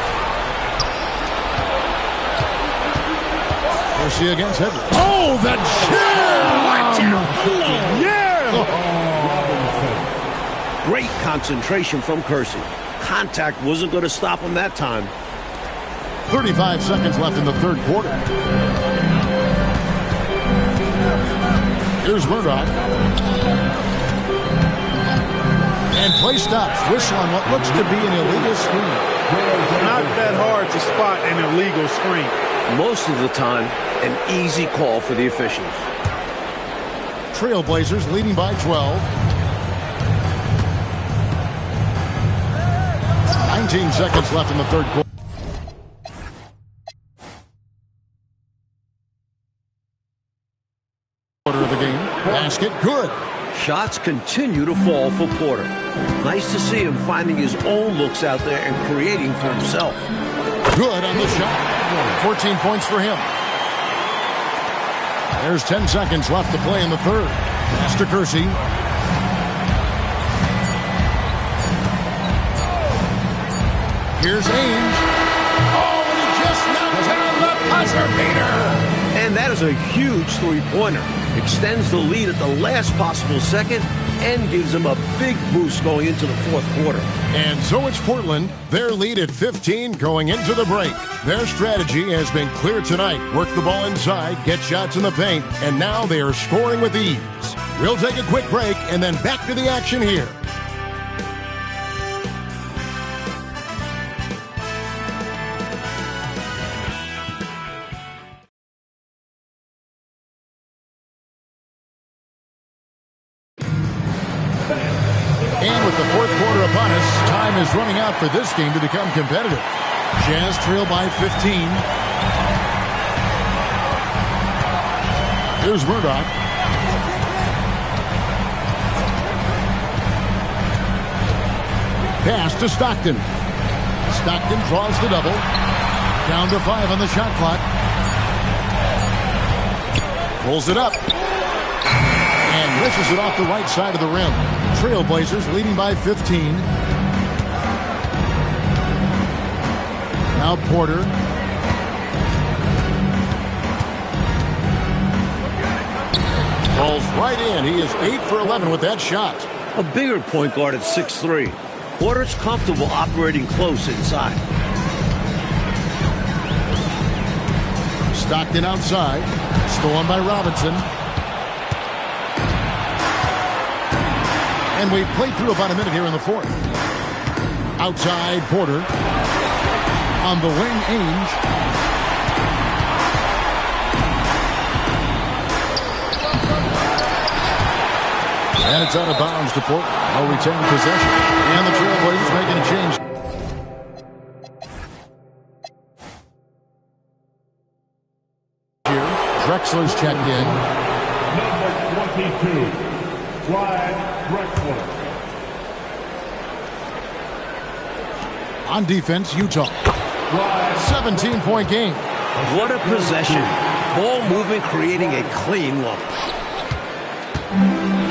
Kersey against Edwards. Oh, the jam! Yeah! Great concentration from Kersey. Contact wasn't going to stop him that time. 35 seconds left in the third quarter. Here's Murdoch. And play stops. Whistle on what looks to be an illegal screen. Not that hard to spot an illegal screen. Most of the time, an easy call for the officials. Trailblazers leading by 12. 19 seconds left in the third quarter. Of the game. Basket good. Shots continue to fall for Porter. Nice to see him finding his own looks out there and creating for himself. Good on the shot. 14 points for him. There's 10 seconds left to play in the third. Pass to Kersey. Here's Ainge. Oh, and he just knocked down the buzzer beater. And that is a huge three-pointer. Extends the lead at the last possible second and gives them a big boost going into the fourth quarter. And so it's Portland. Their lead at 15 going into the break. Their strategy has been clear tonight. Work the ball inside, get shots in the paint, and now they are scoring with ease. We'll take a quick break and then back to the action here. And with the fourth quarter upon us, time is running out for this game to become competitive. Jazz trail by 15. Here's Murdoch. Pass to Stockton. Stockton draws the double. Down to 5 on the shot clock. Pulls it up. And misses it off the right side of the rim. Trailblazers leading by 15. Now Porter. Falls right in. He is 8 for 11 with that shot. A bigger point guard at 6'3". Porter's comfortable operating close inside. Stockton outside. Stolen by Robinson. And we've played through about a minute here in the fourth. Outside, Porter. On the wing, Ainge. And it's out of bounds to Portland. They'll retain possession. And the Trailblazers making a change. Here, Drexler's checked in. Number 22, Clyde Drexler. On defense, Utah. 17-point game. What a possession. Ball movement creating a clean look.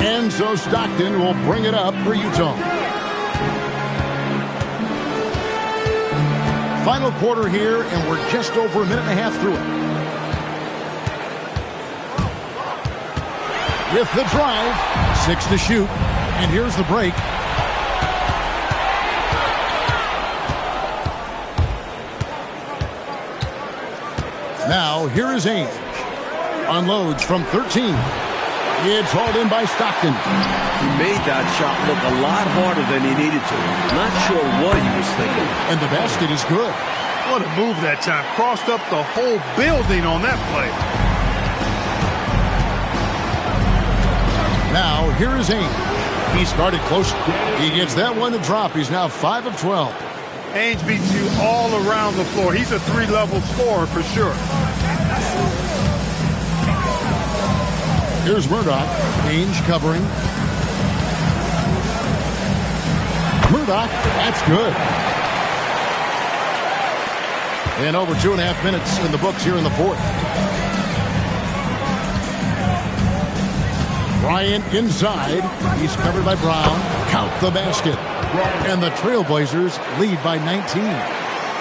And so Stockton will bring it up for Utah. Final quarter here, and we're just over a minute and a half through it. With the drive, 6 to shoot, and here's the break. Now, here is Ainge. Unloads from 13. It's hauled in by Stockton. He made that shot look a lot harder than he needed to. Not sure what he was thinking. And the basket is good. What a move that time. Crossed up the whole building on that play. Now, here is Ainge. He started close. He gets that one to drop. He's now 5 of 12. Ainge beats you all around the floor. He's a three-level scorer for sure. Here's Murdoch. Ainge covering. Murdoch, that's good. And over 2.5 minutes in the books here in the fourth. Bryant inside. He's covered by Brown. Count the basket. And the Trailblazers lead by 19.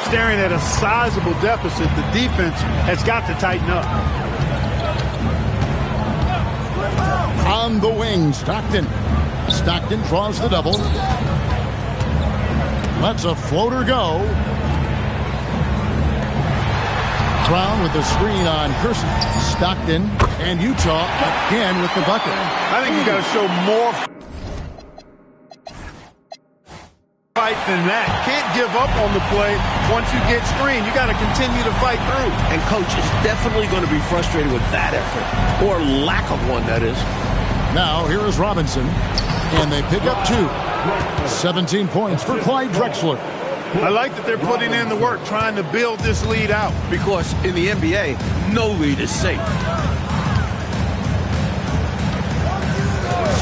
Staring at a sizable deficit, the defense has got to tighten up. On the wing, Stockton. Stockton draws the double. Lets a floater go. Brown with the screen on Kersey. Stockton and Utah again with the bucket. I think you got to show more fight than that. Can't give up on the play once you get screened. You got to continue to fight through. And coach is definitely going to be frustrated with that effort, or lack of one, that is. Now here is Robinson, and they pick up 2. 17 points for Clyde Drexler. I like that they're putting in the work, trying to build this lead out. Because in the NBA, no lead is safe.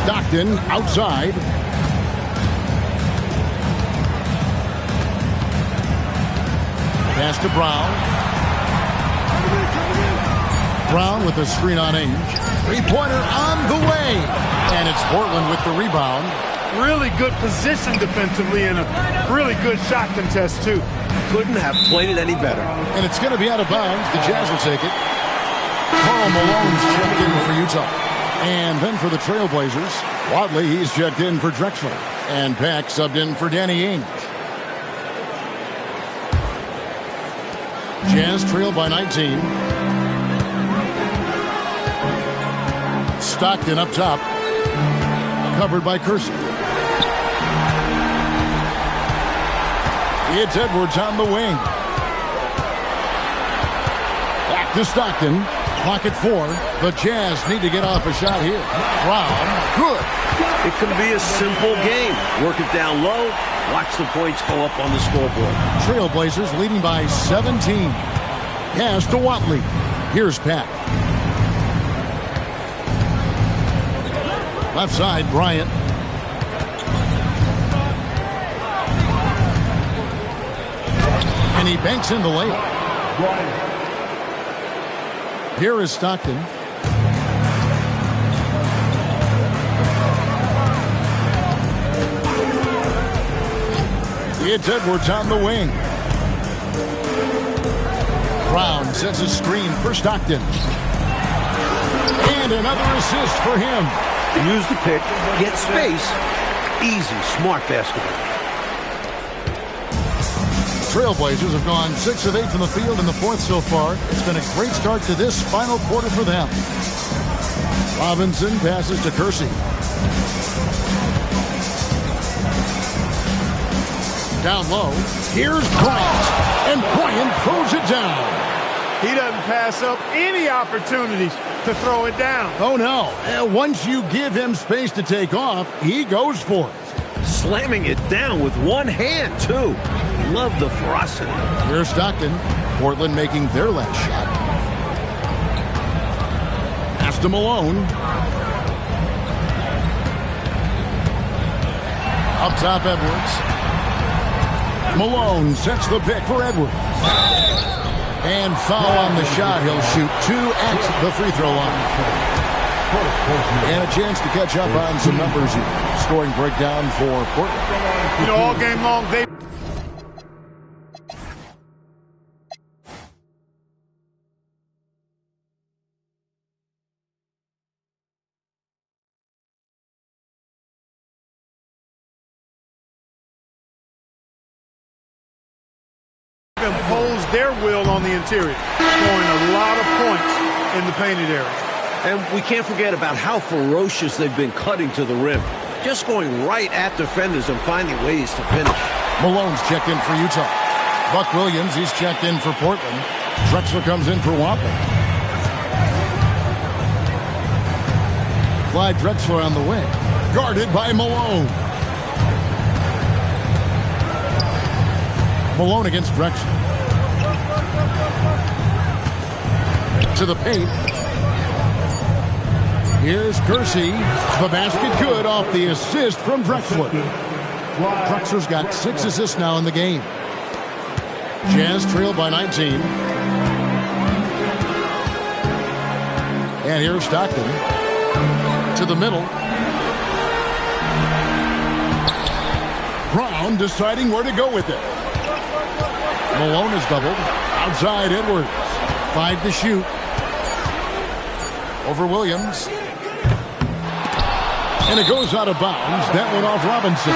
Stockton outside. Pass to Brown. Brown with the screen on Ainge. Three-pointer on the way. And it's Portland with the rebound. Really good position defensively and a really good shot contest, too. Couldn't have played it any better. And it's going to be out of bounds. The Jazz will take it. Karl Malone's checked in for Utah. And then for the Trailblazers, Wadley, he's checked in for Drexler. And Pack subbed in for Danny Ainge. Jazz trail by 19. Stockton up top. Covered by Kersey. It's Edwards on the wing. Back to Stockton. Clock at 4. The Jazz need to get off a shot here. Brown, good. It can be a simple game. Work it down low. Watch the points go up on the scoreboard. Trailblazers leading by 17. Pass to Watley. Here's Pat. Left side, Bryant. And he banks in the layup. Here is Stockton. It's Edwards on the wing. Brown sets a screen for Stockton. And another assist for him. Use the pick, get space. Easy, smart basketball. Trailblazers have gone 6 of 8 from the field in the fourth so far. It's been a great start to this final quarter for them. Robinson passes to Kersey. Down low. Here's Bryant. And Bryant throws it down. He doesn't pass up any opportunities to throw it down. Oh, no. Once you give him space to take off, he goes for it. Slamming it down with one hand, too. Love the ferocity. Here's Stockton. Portland making their last shot. Pass to Malone. Up top, Edwards. Malone sets the pick for Edwards. And foul on the shot. He'll shoot 2 at the free throw line. And a chance to catch up on some numbers here. Scoring breakdown for Portland. You know, all game long, they impose their will on the interior, scoring a lot of points in the painted area. And we can't forget about how ferocious they've been cutting to the rim. Just going right at defenders and finding ways to finish. Malone's checked in for Utah. Buck Williams, he's checked in for Portland. Drexler comes in for Watley. Clyde Drexler on the wing. Guarded by Malone. Malone against Drexler. To the paint. Here's Kersey. The basket good off the assist from Drexler. Drexler's got 6 assists now in the game. Jazz trail by 19. And here's Stockton. To the middle. Brown deciding where to go with it. Malone is doubled. Outside Edwards. 5 to shoot. Over Williams. And it goes out of bounds. That went off Robinson.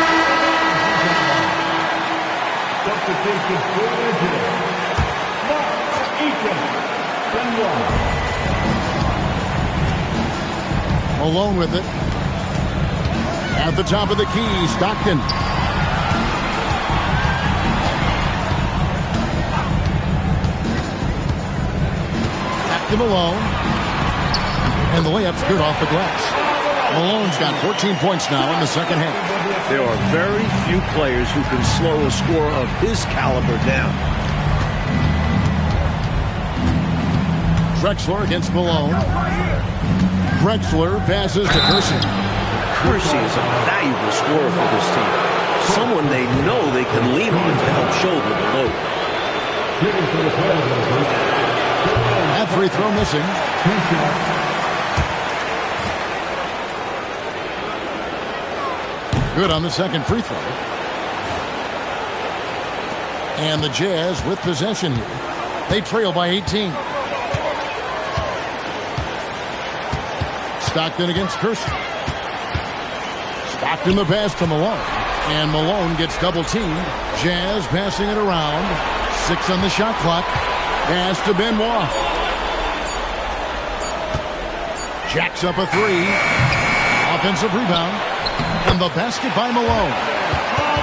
Malone with it. At the top of the key, Stockton. Back to Malone. And the layup's good off the glass. Malone's got 14 points now in the second half. There are very few players who can slow a score of his caliber down. Drexler against Malone. Drexler passes to Kersey. Kersey is a valuable scorer for this team. Someone they know they can lean on to help shoulder the load. That free throw missing. Good on the second free throw. And the Jazz with possession here. They trail by 18. Stockton against Kersey. Stockton the pass to Malone. And Malone gets double teamed. Jazz passing it around. 6 on the shot clock. Pass to Benoit. Jacks up a 3. Offensive rebound. And the basket by Malone.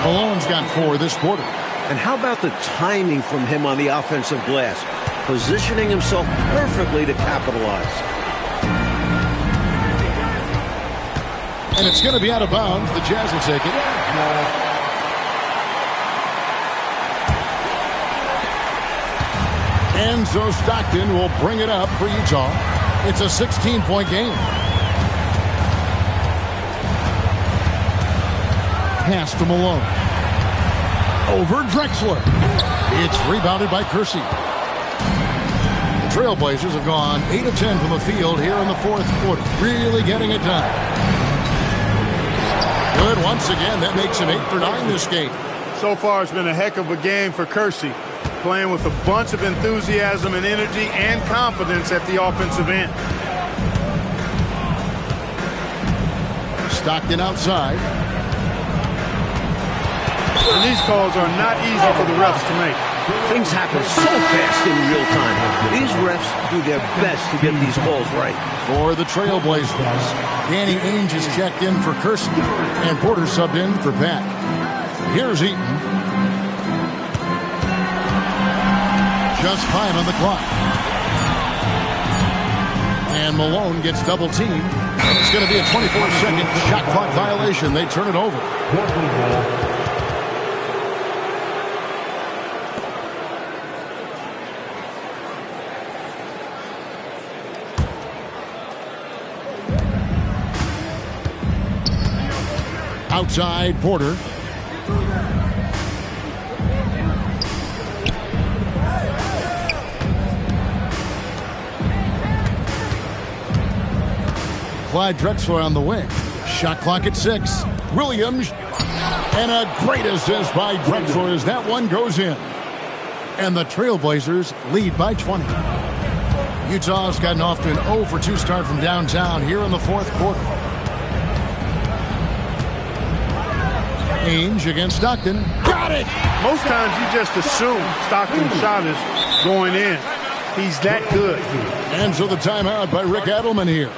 Malone's got 4 this quarter. And how about the timing from him on the offensive glass? Positioning himself perfectly to capitalize. And it's going to be out of bounds. The Jazz will take it. And so Stockton will bring it up for Utah. It's a 16-point game. Pass to Malone. Over Drexler. It's rebounded by Kersey. The Trailblazers have gone 8 of 10 from the field here in the fourth quarter. Really getting it done. Good once again. That makes him 8 for 9 this game. So far, it's been a heck of a game for Kersey. Playing with a bunch of enthusiasm and energy and confidence at the offensive end. Stockton outside. And these calls are not easy for the refs to make. Things happen so fast in real time. These refs do their best to get these calls right. For the Trailblazers, Danny Ainge is checked in for Kersey, and Porter subbed in for Pat. Here's Eaton. Just 5 on the clock. And Malone gets double teamed. It's going to be a 24-second shot clock violation. They turn it over. Outside, Porter. Clyde Drexler on the wing. Shot clock at 6. Williams. And a great assist by Drexler as that one goes in. And the Trailblazers lead by 20. Utah's gotten off to an 0 for 2 start from downtown here in the fourth quarter. Ainge against Stockton. Got it! Most times you just assume Stockton's shot is going in. He's that good. And so the timeout by Rick Adelman here.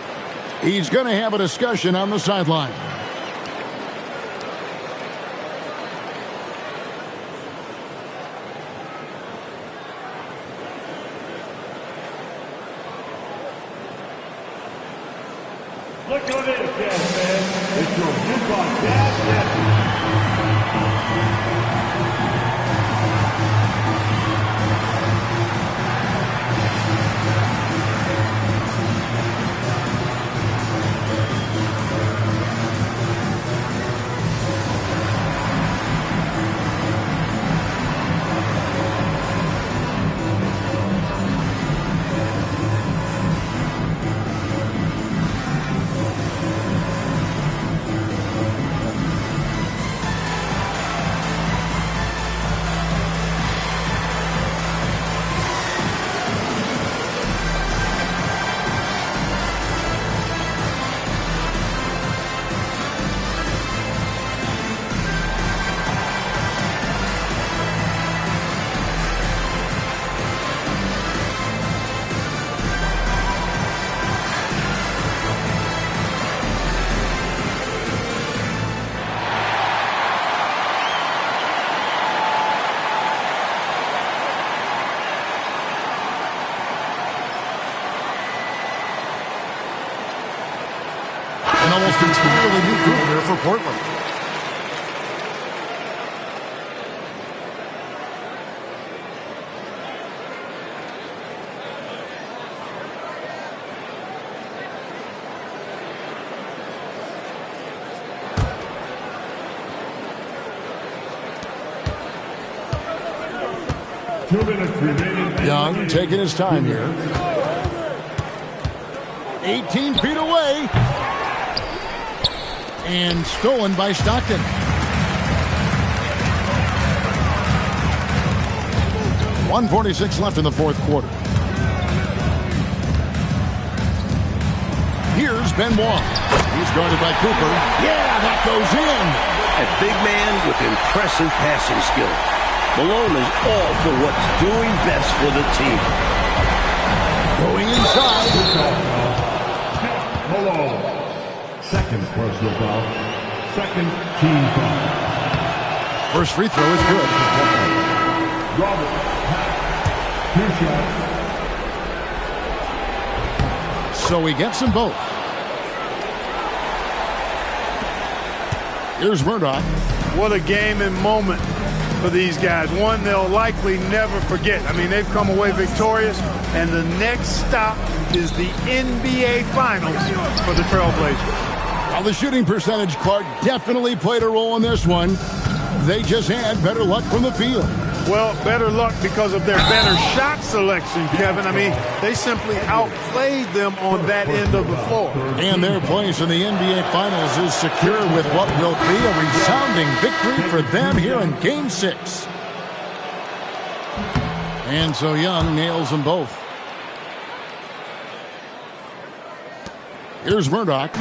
He's going to have a discussion on the sideline. Look at this, Jazz fans. It's your Utah Jazz Network. An almost entirely new group here for Portland. Young taking his time here. 18 feet away. And stolen by Stockton. .146 left in the fourth quarter. Here's Benoit. He's guarded by Cooper. Yeah, that goes in. A big man with impressive passing skill. Malone is all for what's doing best for the team. Going inside. Malone. Second personal foul. Second team foul. First free throw is good. Robert. 2 shots. So he gets them both. Here's Murdoch. What a game and moment for these guys. One they'll likely never forget. I mean, they've come away victorious, and the next stop is the NBA Finals for the Trailblazers. Well, the shooting percentage, Clark, definitely played a role in this one. They just had better luck from the field. Well, better luck because of their better shot selection, Kevin. I mean, they simply outplayed them on that end of the floor. And their place in the NBA Finals is secure with what will be a resounding victory for them here in Game 6. And so Young nails them both. Here's Murdoch.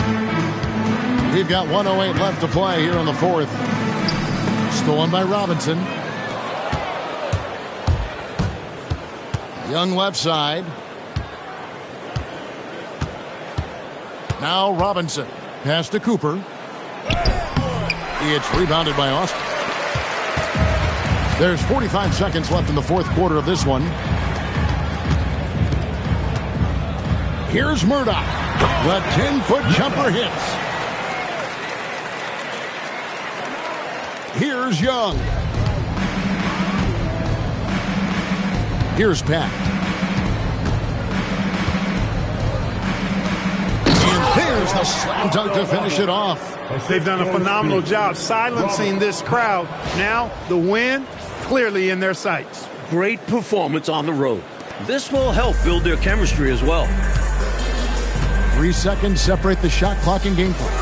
We've got 1:08 left to play here in the fourth. Stolen by Robinson. Young left side. Now Robinson. Pass to Cooper. It's rebounded by Austin. There's 45 seconds left in the fourth quarter of this one. Here's Murdoch. The 10-foot jumper hits. Here's Young. Here's Pat. And there's the slam dunk to finish it off. They've done a phenomenal job silencing this crowd. Now, the win clearly in their sights. Great performance on the road. This will help build their chemistry as well. 3 seconds separate the shot clock and game clock.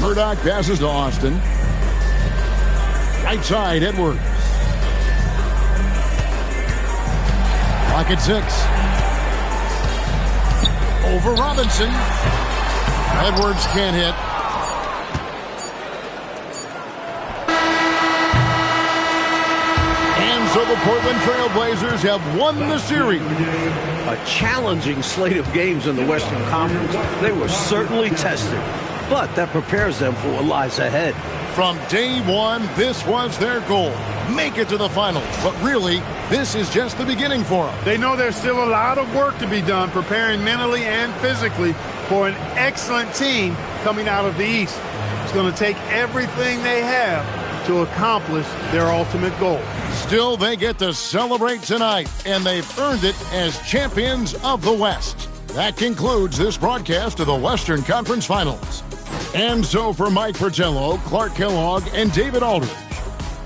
Murdoch passes to Austin. Right side, Edwards. Clock at 6. Over Robinson. Edwards can't hit. And so the Portland Trail Blazers have won the series. A challenging slate of games in the Western Conference. They were certainly tested, but that prepares them for what lies ahead. From day one, this was their goal. Make it to the finals. But really, this is just the beginning for them. They know there's still a lot of work to be done preparing mentally and physically for an excellent team coming out of the East. It's going to take everything they have to accomplish their ultimate goal. Still, they get to celebrate tonight, and they've earned it as champions of the West. That concludes this broadcast of the Western Conference Finals. And so for Mike Fratello, Clark Kellogg, and David Aldridge,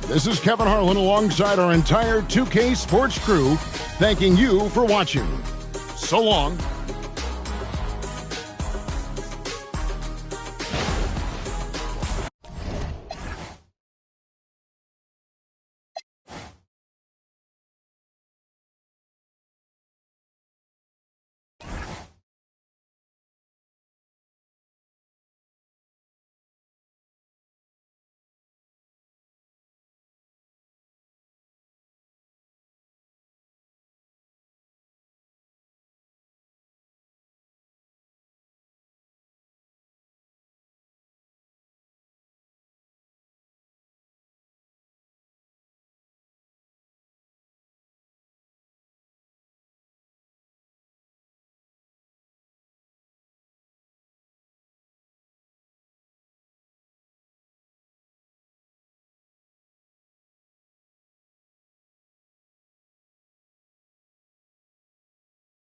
this is Kevin Harlan alongside our entire 2K Sports crew, thanking you for watching. So long.